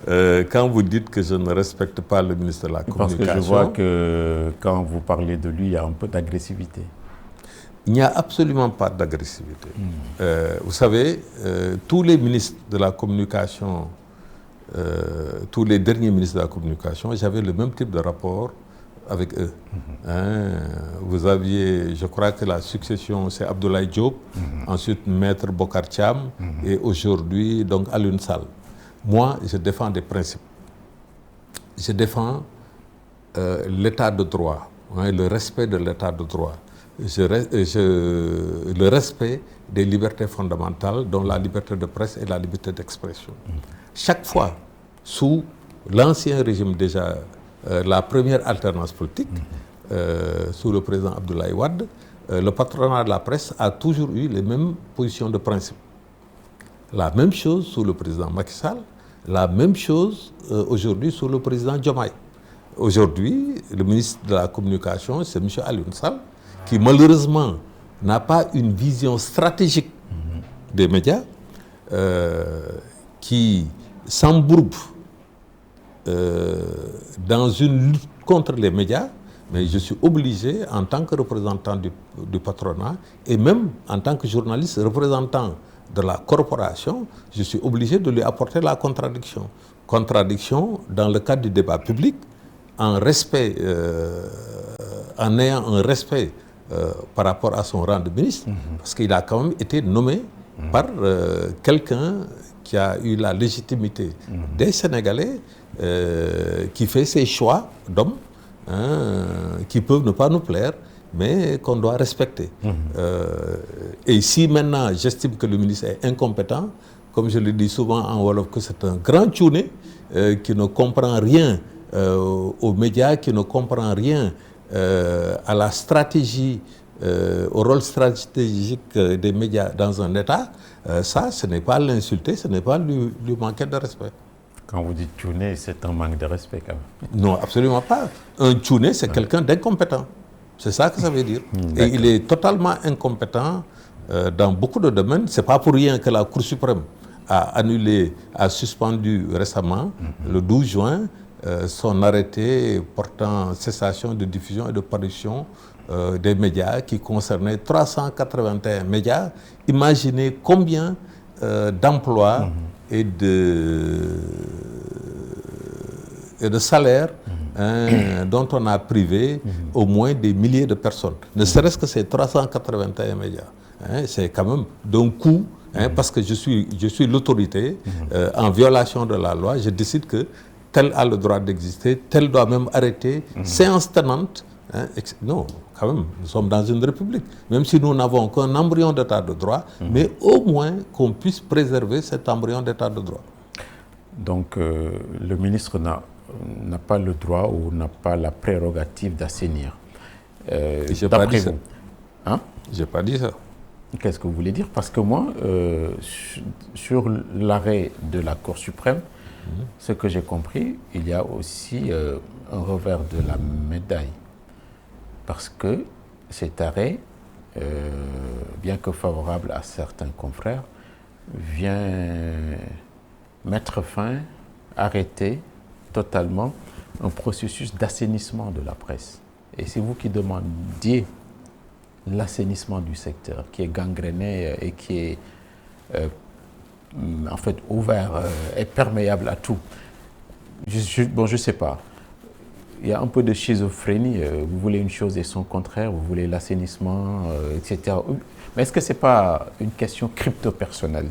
[SPEAKER 2] quand vous dites que je ne respecte pas le ministre de la Communication.
[SPEAKER 1] Parce que je vois que quand vous parlez de lui, il y a un peu d'agressivité.
[SPEAKER 2] Il n'y a absolument pas d'agressivité. Vous savez, tous les ministres de la Communication, tous les derniers ministres de la Communication, j'avais le même type de rapport avec eux. Vous aviez, je crois que la succession, c'est Abdoulaye Diop, ensuite Maître Bokar Thiam, et aujourd'hui, donc, Alioune Sall. Moi, je défends des principes. Je défends l'état de droit, le respect de l'état de droit. Le respect des libertés fondamentales, dont la liberté de presse et la liberté d'expression. Chaque fois, sous l'ancien régime déjà, la première alternance politique, sous le président Abdoulaye Wade, le patronat de la presse a toujours eu les mêmes positions de principe. La même chose sous le président Macky Sall, la même chose aujourd'hui sous le président Diomaye. Aujourd'hui, le ministre de la Communication, c'est M. Alioune Sall, qui malheureusement n'a pas une vision stratégique des médias, qui s'embourbe dans une lutte contre les médias, mais je suis obligé, en tant que représentant du patronat, et même en tant que journaliste représentant de la corporation, je suis obligé de lui apporter la contradiction. Contradiction dans le cadre du débat public, en respect, en ayant un respect par rapport à son rang de ministre, parce qu'il a quand même été nommé par quelqu'un qui a eu la légitimité des Sénégalais, qui fait ses choix d'hommes, qui peuvent ne pas nous plaire, mais qu'on doit respecter. Et si maintenant j'estime que le ministre est incompétent, comme je le dis souvent en Wolof, que c'est un grand tchouné qui ne comprend rien aux médias, qui ne comprend rien à la stratégie, au rôle stratégique des médias dans un État, ça, ce n'est pas l'insulter, ce n'est pas lui manquer de respect.
[SPEAKER 1] Quand vous dites tchouné, c'est un manque de respect quand même.
[SPEAKER 2] Non, absolument pas. Un tchouné, c'est quelqu'un d'incompétent. C'est ça que ça veut dire. Et il est totalement incompétent dans beaucoup de domaines. Ce n'est pas pour rien que la Cour suprême a annulé, a suspendu récemment, le 12 juin, son arrêté portant cessation de diffusion et de parution des médias qui concernait 381 médias. Imaginez combien d'emplois et de salaires dont on a privé au moins des milliers de personnes. Ne serait-ce que ces 381 médias. C'est quand même d'un coup, parce que je suis l'autorité, en violation de la loi, je décide que tel a le droit d'exister, tel doit même arrêter, séance tenante. Non, quand même, nous sommes dans une république. Même si nous n'avons qu'un embryon d'état de droit, mais au moins qu'on puisse préserver cet embryon d'état de droit.
[SPEAKER 1] Donc, le ministre n'a pas le droit ou n'a pas la prérogative d'assainir.
[SPEAKER 2] Je n'ai pas dit ça.
[SPEAKER 1] Hein?
[SPEAKER 2] Je n'ai pas dit ça.
[SPEAKER 1] Qu'est-ce que vous voulez dire? Parce que moi, sur l'arrêt de la Cour suprême, ce que j'ai compris, il y a aussi un revers de la médaille. Parce que cet arrêt, bien que favorable à certains confrères, vient mettre fin, arrêter totalement un processus d'assainissement de la presse. Et c'est vous qui demandiez l'assainissement du secteur qui est gangréné et qui est en fait ouvert et perméable à tout. Bon, je ne sais pas. Il y a un peu de schizophrénie. Vous voulez une chose et son contraire, vous voulez l'assainissement, etc. Mais est-ce que ce n'est pas une question crypto-personnelle?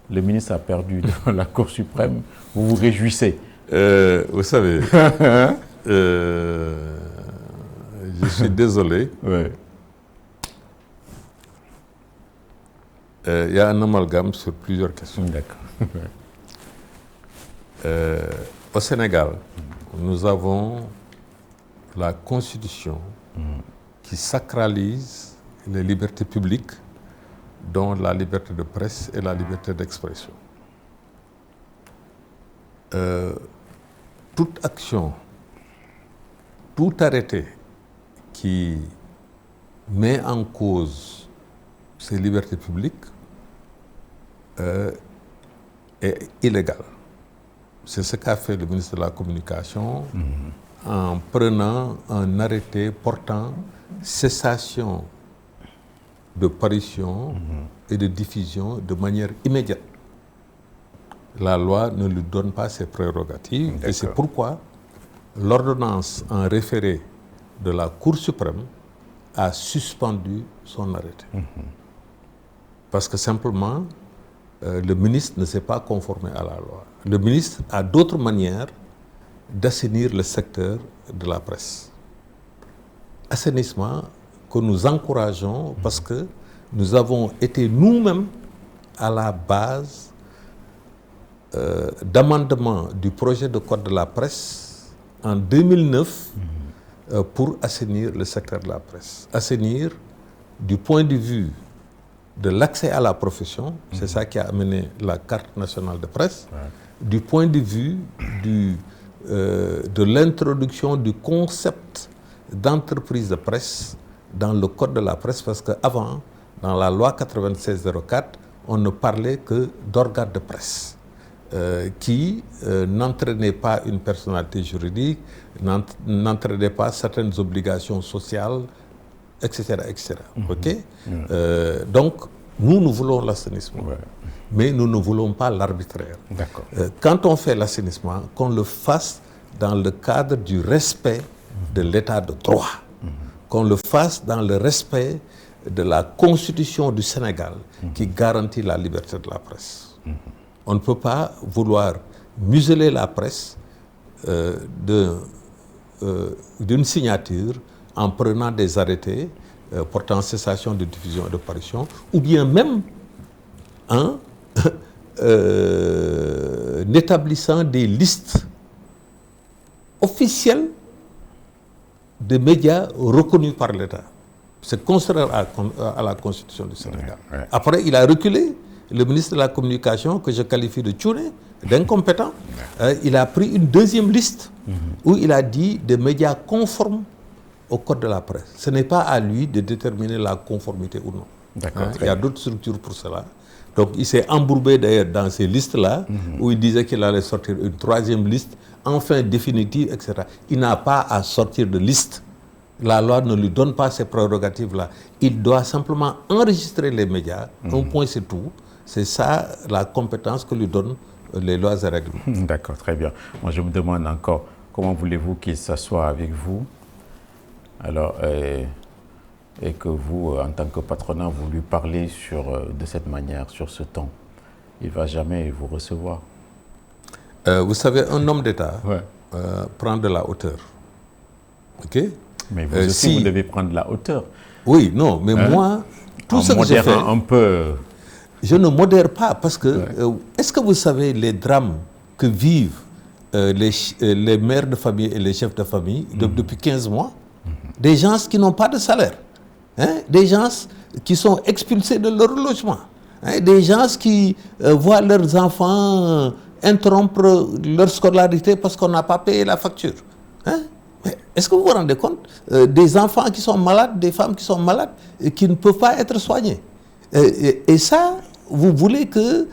[SPEAKER 1] Le ministre a perdu devant la Cour suprême, vous vous réjouissez.
[SPEAKER 2] Vous savez, je suis désolé.
[SPEAKER 1] Ouais.
[SPEAKER 2] Il y a un amalgame sur plusieurs questions.
[SPEAKER 1] D'accord.
[SPEAKER 2] Au Sénégal, nous avons la Constitution qui sacralise les libertés publiques, dont la liberté de presse et la liberté d'expression. Toute action, tout arrêté qui met en cause ces libertés publiques est illégal. C'est ce qu'a fait le ministre de la Communication en prenant un arrêté portant cessation de parution et de diffusion de manière immédiate. La loi ne lui donne pas ses prérogatives. Et c'est pourquoi l'ordonnance en référé de la Cour suprême a suspendu son arrêté. Parce que simplement, le ministre ne s'est pas conformé à la loi. Le ministre a d'autres manières d'assainir le secteur de la presse. Assainissement que nous encourageons parce que nous avons été nous-mêmes à la base d'amendement du projet de code de la presse en 2009 pour assainir le secteur de la presse. Assainir du point de vue de l'accès à la profession, c'est ça qui a amené la carte nationale de presse, du point de vue de l'introduction du concept d'entreprise de presse dans le code de la presse, parce qu'avant, dans la loi 96-04, on ne parlait que d'organes de presse qui n'entraînaient pas une personnalité juridique, n'entraînaient pas certaines obligations sociales, etc. etc. Donc, nous voulons l'assainissement, mais nous ne voulons pas l'arbitraire. Quand on fait l'assainissement, qu'on le fasse dans le cadre du respect de l'état de droit, qu'on le fasse dans le respect de la Constitution du Sénégal qui garantit la liberté de la presse. On ne peut pas vouloir museler la presse d'une signature en prenant des arrêtés portant cessation de diffusion et de parution, ou bien même en établissant des listes officielles de médias reconnus par l'État. C'est contraire à la Constitution du Sénégal. Après, il a reculé, le ministre de la Communication, que je qualifie de tchouné, d'incompétent. Il a pris une deuxième liste où il a dit des médias conformes au code de la presse. Ce n'est pas à lui de déterminer la conformité ou non. Il y a d'autres structures pour cela. Donc il s'est embourbé d'ailleurs dans ces listes-là, où il disait qu'il allait sortir une troisième liste, enfin définitive, etc. Il n'a pas à sortir de liste. La loi ne lui donne pas ces prérogatives-là. Il doit simplement enregistrer les médias. Un point, c'est tout. C'est ça la compétence que lui donnent les lois et règlements.
[SPEAKER 1] D'accord, très bien. Moi, je me demande encore, comment voulez-vous qu'il s'assoie avec vous alors, et que vous, en tant que patronat, vous lui parlez de cette manière, sur ce ton? Il ne va jamais vous recevoir.
[SPEAKER 2] Vous savez, un homme d'État prend de la hauteur. OK?
[SPEAKER 1] Mais vous aussi, vous devez prendre de la hauteur.
[SPEAKER 2] Oui, non, mais moi, tout ce que je fais...
[SPEAKER 1] un peu...
[SPEAKER 2] Je ne modère pas, parce que... est-ce que vous savez les drames que vivent les mères de famille et les chefs de famille depuis 15 mois? Des gens qui n'ont pas de salaire, des gens qui sont expulsés de leur logement, des gens qui voient leurs enfants interrompre leur scolarité parce qu'on n'a pas payé la facture. Est-ce que vous vous rendez compte? Des enfants qui sont malades, des femmes qui sont malades et qui ne peuvent pas être soignés. Et ça, vous voulez que,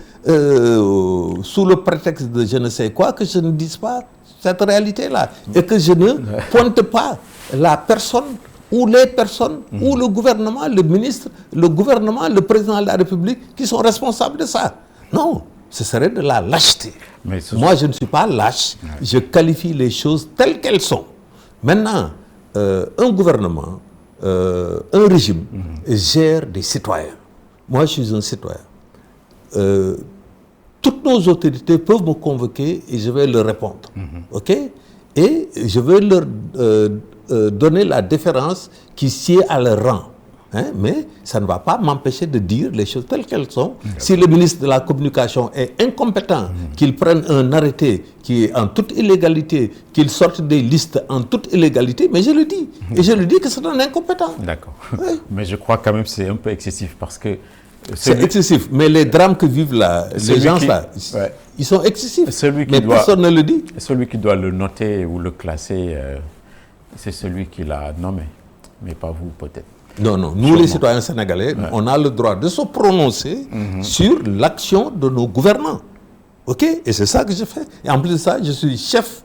[SPEAKER 2] sous le prétexte de je ne sais quoi, que je ne dise pas cette réalité-là et que je ne pointe pas la personne ou les personnes, ou le gouvernement, le ministre, le gouvernement, le président de la République qui sont responsables de ça. Non, ce serait de la lâcheté. Moi, je ne suis pas lâche, je qualifie les choses telles qu'elles sont. Maintenant, un gouvernement, un régime gère des citoyens. Moi, je suis un citoyen. Toutes nos autorités peuvent me convoquer et je vais leur répondre. OK? Et je vais leur donner la déférence qui sied à leur rang. Hein? Mais ça ne va pas m'empêcher de dire les choses telles qu'elles sont. Si le ministre de la Communication est incompétent, qu'il prenne un arrêté qui est en toute illégalité, qu'il sorte des listes en toute illégalité, mais je le dis. Et je le dis que c'est un incompétent.
[SPEAKER 1] D'accord. Oui. Mais je crois quand même que c'est un peu excessif parce que...
[SPEAKER 2] C'est excessif, mais les drames que vivent là, les gens là, ils sont excessifs. Mais personne ne le dit.
[SPEAKER 1] Celui qui doit le noter ou le classer, c'est celui qui l'a nommé, mais pas vous peut-être.
[SPEAKER 2] Non, non, nous les citoyens sénégalais, on a le droit de se prononcer sur l'action de nos gouvernants. OK? Et c'est ça que je fais. Et en plus de ça, je suis chef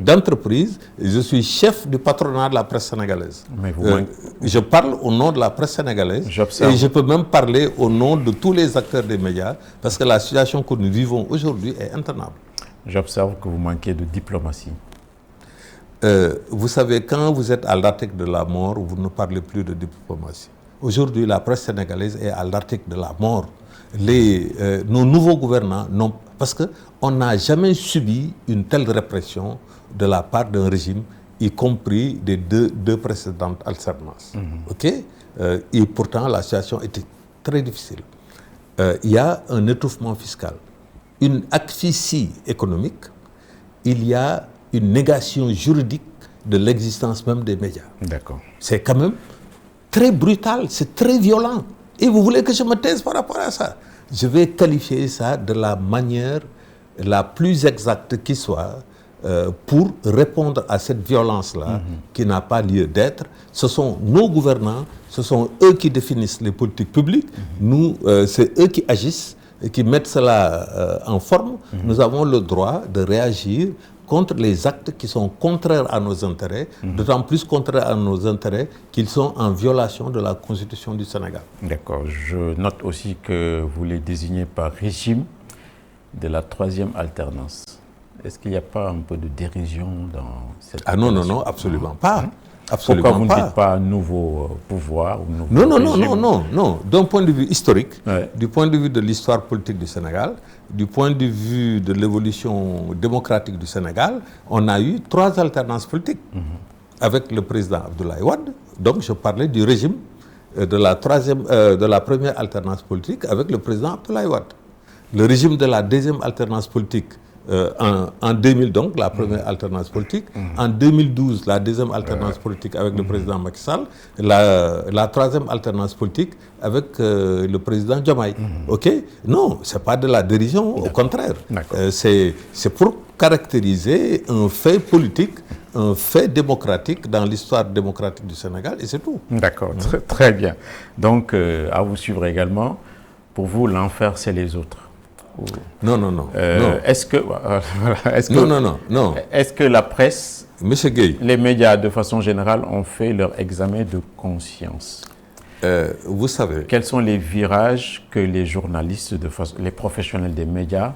[SPEAKER 2] d'entreprise, je suis chef du patronat de la presse sénégalaise. Mais je parle au nom de la presse sénégalaise et je peux même parler au nom de tous les acteurs des médias parce que la situation que nous vivons aujourd'hui est intenable.
[SPEAKER 1] J'observe que vous manquez de diplomatie.
[SPEAKER 2] Vous savez, quand vous êtes à l'article de la mort, vous ne parlez plus de diplomatie. Aujourd'hui, la presse sénégalaise est à l'article de la mort. Nos nouveaux gouvernants n'ont... Parce qu'on n'a jamais subi une telle répression de la part d'un régime, y compris des deux précédentes alternances. OK? Et pourtant, la situation était très difficile. Il y a un étouffement fiscal, une asphyxie économique, il y a une négation juridique de l'existence même des médias.
[SPEAKER 1] D'accord.
[SPEAKER 2] C'est quand même très brutal, c'est très violent. Et vous voulez que je me taise par rapport à ça? Je vais qualifier ça de la manière la plus exacte qui soit pour répondre à cette violence-là qui n'a pas lieu d'être. Ce sont nos gouvernants, ce sont eux qui définissent les politiques publiques. Nous, c'est eux qui agissent et qui mettent cela en forme. Nous avons le droit de réagir contre les actes qui sont contraires à nos intérêts, d'autant plus contraires à nos intérêts qu'ils sont en violation de la Constitution du Sénégal.
[SPEAKER 1] D'accord. Je note aussi que vous les désignez par régime de la troisième alternance. Est-ce qu'il n'y a pas un peu de dérision dans cette...
[SPEAKER 2] Ah non, non, non, absolument pas. Absolument.
[SPEAKER 1] Pourquoi vous ne dites pas nouveau pouvoir ou nouveau
[SPEAKER 2] non,
[SPEAKER 1] régime?
[SPEAKER 2] non, non, non, non. D'un point de vue historique, du point de vue de l'histoire politique du Sénégal, du point de vue de l'évolution démocratique du Sénégal, on a eu 3 alternances politiques avec le président Abdoulaye Wade. Donc je parlais du régime de la première alternance politique avec le président Abdoulaye Wade. Le régime de la deuxième alternance politique en 2000, donc, la première alternance politique. En 2012, la deuxième alternance politique avec le président Macky Sall. La troisième alternance politique avec le président Diomaye. OK? Non, ce n'est pas de la dérision, au contraire. C'est pour caractériser un fait politique, un fait démocratique dans l'histoire démocratique du Sénégal, et c'est tout.
[SPEAKER 1] D'accord, très bien. Donc, à vous suivre également, pour vous, l'enfer, c'est les autres.
[SPEAKER 2] Non, non, non.
[SPEAKER 1] Est-ce que,
[SPEAKER 2] non.
[SPEAKER 1] Est-ce que la presse,
[SPEAKER 2] Monsieur Gueye,
[SPEAKER 1] les médias de façon générale ont fait leur examen de conscience?
[SPEAKER 2] Vous savez...
[SPEAKER 1] Quels sont les virages que les journalistes, les professionnels des médias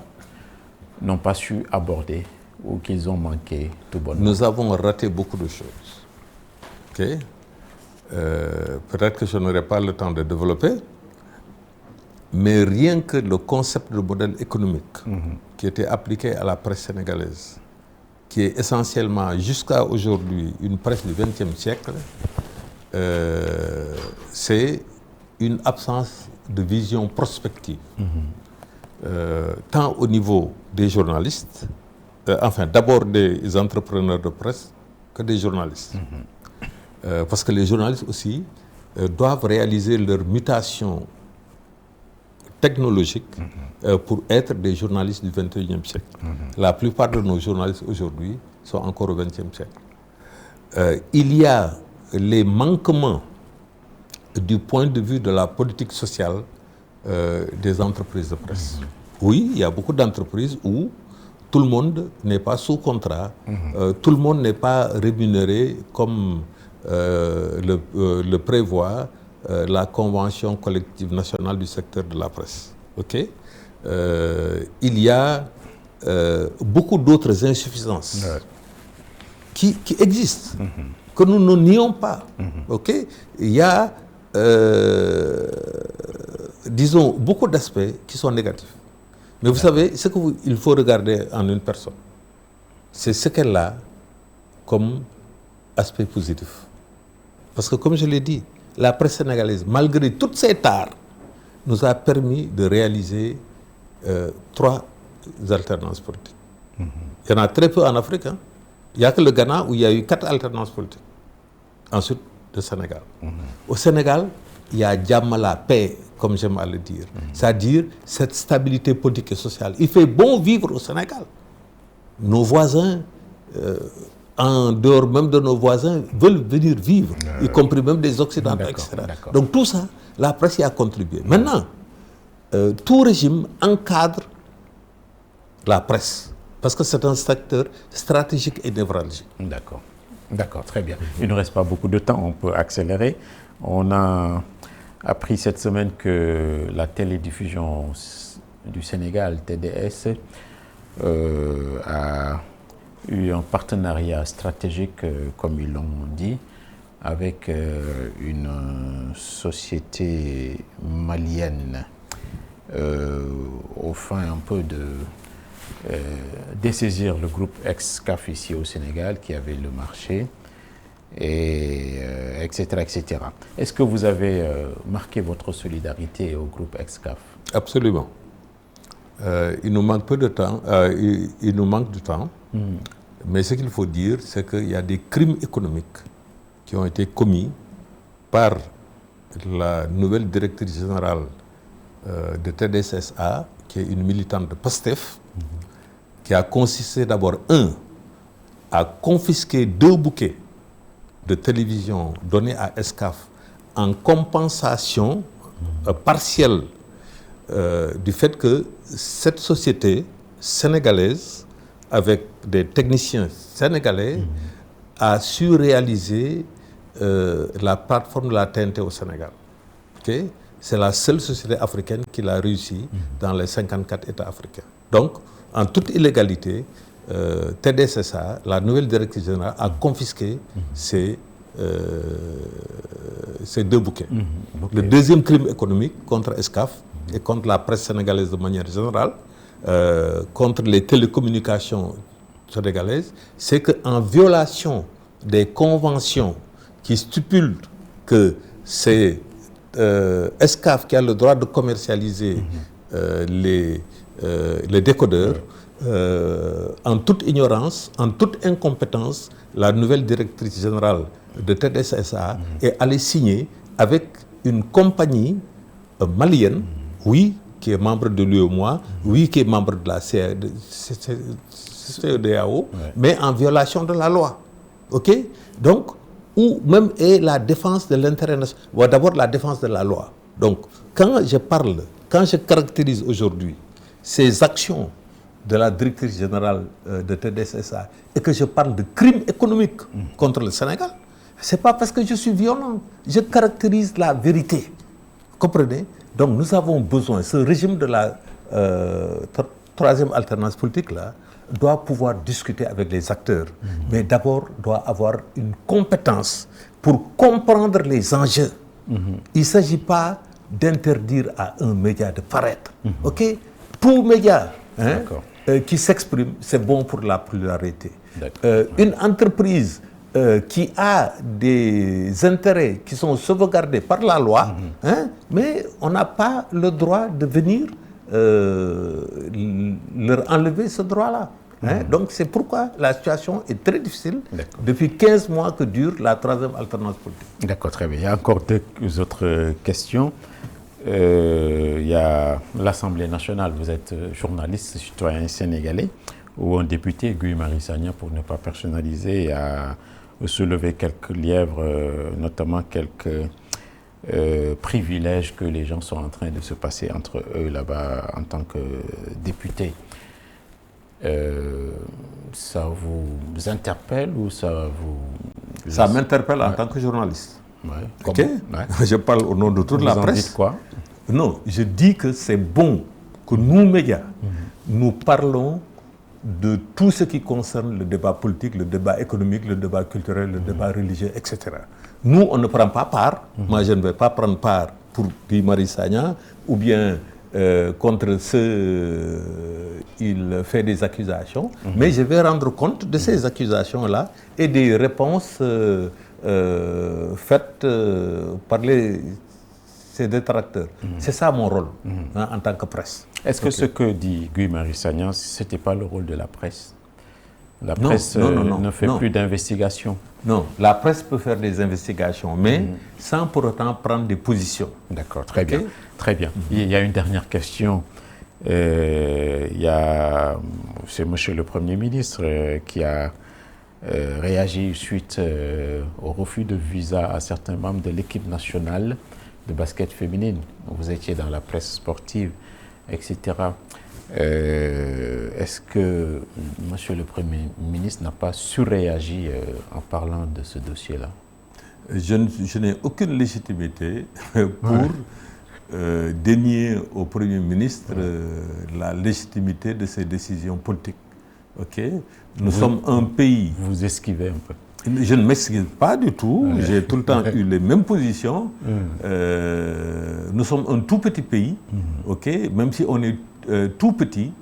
[SPEAKER 1] n'ont pas su aborder ou qu'ils ont manqué tout bonnement?
[SPEAKER 2] Nous avons raté beaucoup de choses. OK? Peut-être que je n'aurai pas le temps de développer. Mais rien que le concept de modèle économique qui était appliqué à la presse sénégalaise, qui est essentiellement jusqu'à aujourd'hui une presse du XXe siècle, c'est une absence de vision prospective, tant au niveau des journalistes, enfin d'abord des entrepreneurs de presse, que des journalistes. Parce que les journalistes aussi doivent réaliser leur mutation technologiques pour être des journalistes du XXIe siècle. La plupart de nos journalistes aujourd'hui sont encore au XXe siècle. Il y a les manquements du point de vue de la politique sociale des entreprises de presse. Oui, il y a beaucoup d'entreprises où tout le monde n'est pas sous contrat, tout le monde n'est pas rémunéré comme le prévoit la Convention collective nationale du secteur de la presse. Okay? Il y a beaucoup d'autres insuffisances qui existent, que nous ne nions pas. Okay? Il y a, disons, beaucoup d'aspects qui sont négatifs. Mais vous savez, il faut regarder en une personne, c'est ce qu'elle a comme aspect positif. Parce que comme je l'ai dit, la presse sénégalaise, malgré toutes ses tares, nous a permis de réaliser 3 alternances politiques. Il y en a très peu en Afrique. Hein. Il n'y a que le Ghana où il y a eu 4 alternances politiques. Ensuite, le Sénégal. Au Sénégal, il y a Djamma, la paix, comme j'aime à le dire. C'est-à-dire cette stabilité politique et sociale. Il fait bon vivre au Sénégal. Nos voisins, en dehors même de nos voisins, veulent venir vivre, y compris même des Occidentaux, etc. Donc tout ça, la presse y a contribué. Maintenant, tout régime encadre la presse, parce que c'est un secteur stratégique et névralgique.
[SPEAKER 1] D'accord, d'accord, très bien. Il ne reste pas beaucoup de temps, on peut accélérer. On a appris cette semaine que la télédiffusion du Sénégal, TDS, a eu un partenariat stratégique, comme ils l'ont dit, avec une société malienne, au fin un peu de dessaisir le groupe Excaf ici au Sénégal qui avait le marché, et, etc., etc. Est-ce que vous avez marqué votre solidarité au groupe Excaf?
[SPEAKER 2] Absolument. Il nous manque peu de temps, il nous manque du temps, mais ce qu'il faut dire, c'est qu'il y a des crimes économiques qui ont été commis par la nouvelle directrice générale de TDSSA, qui est une militante de PASTEF, qui a consisté d'abord, à confisquer 2 bouquets de télévision donnés à Excaf en compensation partielle du fait que cette société sénégalaise, avec des techniciens sénégalais, a su réaliser la plateforme de la TNT au Sénégal. Okay? C'est la seule société africaine qui l'a réussi dans les 54 États africains. Donc, en toute illégalité, TDSSA, la nouvelle directrice générale, a confisqué ces 2 bouquets. Le deuxième crime économique contre Excaf et contre la presse sénégalaise de manière générale, contre les télécommunications sénégalaises, c'est qu'en violation des conventions qui stipulent que c'est Excaf qui a le droit de commercialiser les décodeurs, en toute ignorance, en toute incompétence, la nouvelle directrice générale de TDSSA est allée signer avec une compagnie malienne, oui, qui est membre de l'UEMOA, oui, qui est membre de la CEDEAO, mais en violation de la loi. OK? Donc, où même est la défense de l'intérêt national, ou d'abord la défense de la loi. Donc, quand je caractérise aujourd'hui ces actions de la directrice générale de TDSSA et que je parle de crimes économiques contre le Sénégal, ce n'est pas parce que je suis violent, je caractérise la vérité. Vous comprenez? Donc nous avons besoin, ce régime de la troisième alternance politique là, doit pouvoir discuter avec les acteurs, mais d'abord doit avoir une compétence pour comprendre les enjeux. Il ne s'agit pas d'interdire à un média de paraître. OK? Tout média qui s'exprime, c'est bon pour la pluralité. Une entreprise qui a des intérêts qui sont sauvegardés par la loi, mais on n'a pas le droit de venir leur enlever ce droit-là. Donc c'est pourquoi la situation est très difficile. Depuis 15 mois que dure la troisième alternance politique.
[SPEAKER 1] D'accord, très bien. Il y a encore 2 autres questions. Il y a l'Assemblée nationale, vous êtes journaliste, citoyen sénégalais, où un député, Guy Marius Sagna, pour ne pas personnaliser, a soulevé quelques lièvres, notamment quelques privilèges que les gens sont en train de se passer entre eux là-bas en tant que députés. Ça vous interpelle ou ça vous
[SPEAKER 2] Ça m'interpelle en tant que journaliste.
[SPEAKER 1] Ouais.
[SPEAKER 2] Ok. Je parle au nom de toute la presse.
[SPEAKER 1] Dites quoi?
[SPEAKER 2] Non, je dis que c'est bon que nous, médias, nous parlons de tout ce qui concerne le débat politique, le débat économique, le débat culturel, le débat religieux, etc. Nous, on ne prend pas part. Moi, je ne vais pas prendre part pour Guy Marius Sagna, ou bien contre ceux, il fait des accusations, mais je vais rendre compte de ces accusations-là et des réponses faites par ses détracteurs. C'est ça mon rôle en tant que presse.
[SPEAKER 1] Est-ce que ce que dit Guy Marius Sagna, ce n'était pas le rôle de la presse? La presse ne fait plus d'investigation.
[SPEAKER 2] Non, la presse peut faire des investigations, mais sans pour autant prendre des positions.
[SPEAKER 1] D'accord, très bien. Très bien. Il y a une dernière question. C'est Monsieur le Premier ministre qui a réagi suite au refus de visa à certains membres de l'équipe nationale de basket féminine. Vous étiez dans la presse sportive, etc. Est-ce que Monsieur le Premier ministre n'a pas surréagi en parlant de ce dossier-là?
[SPEAKER 2] Je n'ai aucune légitimité pour dénier au Premier ministre la légitimité de ses décisions politiques. Okay? Nous sommes un pays...
[SPEAKER 1] Vous esquivez un peu.
[SPEAKER 2] Je ne m'esquive pas du tout. J'ai tout le temps eu les mêmes positions. Nous sommes un tout petit pays. Okay? Même si on est tout petit,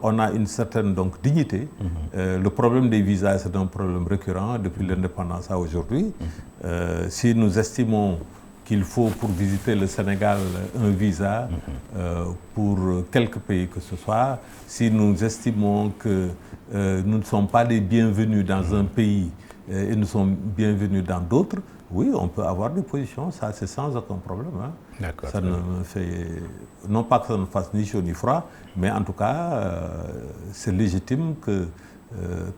[SPEAKER 2] on a une certaine dignité. Le problème des visas, c'est un problème récurrent depuis l'indépendance à aujourd'hui. Si nous estimons qu'il faut pour visiter le Sénégal un visa pour quelque pays que ce soit, si nous estimons que nous ne sommes pas les bienvenus dans un pays et nous sommes bienvenus dans d'autres, oui, on peut avoir des positions, ça c'est sans aucun problème. D'accord. Ça ne me fait, non pas que ça ne fasse ni chaud ni froid, mais en tout cas, c'est légitime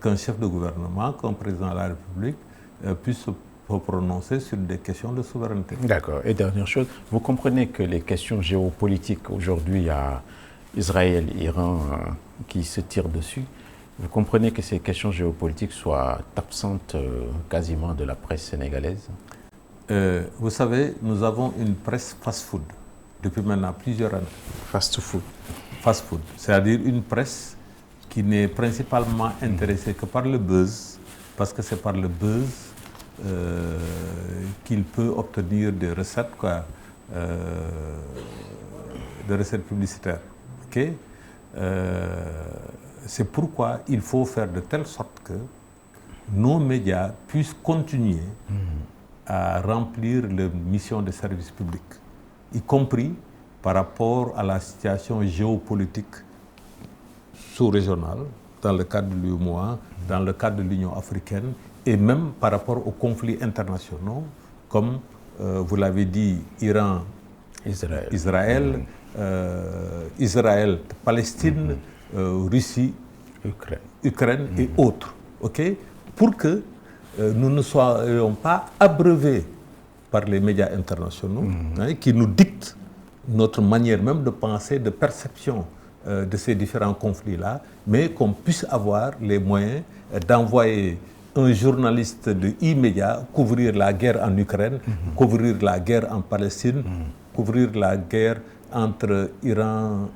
[SPEAKER 2] qu'un chef de gouvernement, qu'un président de la République puisse se prononcer sur des questions de souveraineté.
[SPEAKER 1] D'accord. Et dernière chose, vous comprenez que les questions géopolitiques, aujourd'hui, il y a Israël, Iran qui se tirent dessus. Vous comprenez que ces questions géopolitiques soient absentes quasiment de la presse sénégalaise?
[SPEAKER 2] Vous savez, nous avons une presse fast-food depuis maintenant plusieurs années.
[SPEAKER 1] Fast-food.
[SPEAKER 2] Fast-food, c'est-à-dire une presse qui n'est principalement intéressée que par le buzz, parce que c'est par le buzz qu'il peut obtenir des recettes, des recettes publicitaires. Okay? C'est pourquoi il faut faire de telle sorte que nos médias puissent continuer à remplir leur mission de service public, y compris par rapport à la situation géopolitique sous-régionale, dans le cadre de l'UEMOA, dans le cadre de l'Union africaine, et même par rapport aux conflits internationaux, comme vous l'avez dit, Iran, Israël, Palestine, Russie, Ukraine et autres. Okay? Pour que nous ne soyons pas abreuvés par les médias internationaux qui nous dictent notre manière même de penser, de perception de ces différents conflits-là, mais qu'on puisse avoir les moyens d'envoyer un journaliste de e-média couvrir la guerre en Ukraine, couvrir la guerre en Palestine, couvrir la guerre entre Iran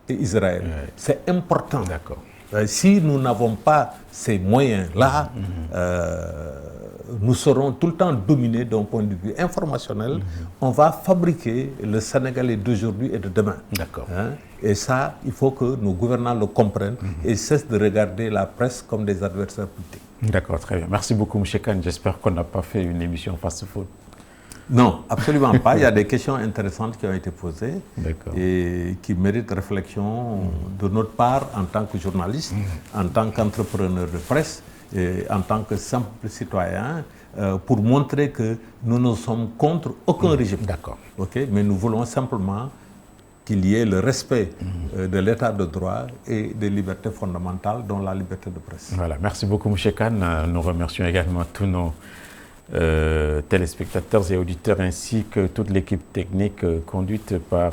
[SPEAKER 2] et Israël. C'est important.
[SPEAKER 1] D'accord.
[SPEAKER 2] Si nous n'avons pas ces moyens-là, nous serons tout le temps dominés d'un point de vue informationnel. On va fabriquer le Sénégalais d'aujourd'hui et de demain.
[SPEAKER 1] D'accord.
[SPEAKER 2] Et ça, il faut que nos gouvernants le comprennent et cessent de regarder la presse comme des adversaires politiques.
[SPEAKER 1] D'accord, très bien. Merci beaucoup, M. Kane. J'espère qu'on n'a pas fait une émission fast-food.
[SPEAKER 2] Non, absolument pas. Il y a des questions intéressantes qui ont été posées et qui méritent réflexion de notre part en tant que journaliste, en tant qu'entrepreneur de presse et en tant que simple citoyen pour montrer que nous ne sommes contre aucun régime.
[SPEAKER 1] D'accord.
[SPEAKER 2] Okay? Mais nous voulons simplement qu'il y ait le respect de l'état de droit et des libertés fondamentales, dont la liberté de presse.
[SPEAKER 1] Voilà. Merci beaucoup, M. Kane. Nous remercions également tous nos téléspectateurs et auditeurs ainsi que toute l'équipe technique conduite par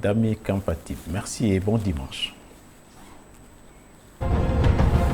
[SPEAKER 1] Dami Kampatip. Merci et bon dimanche.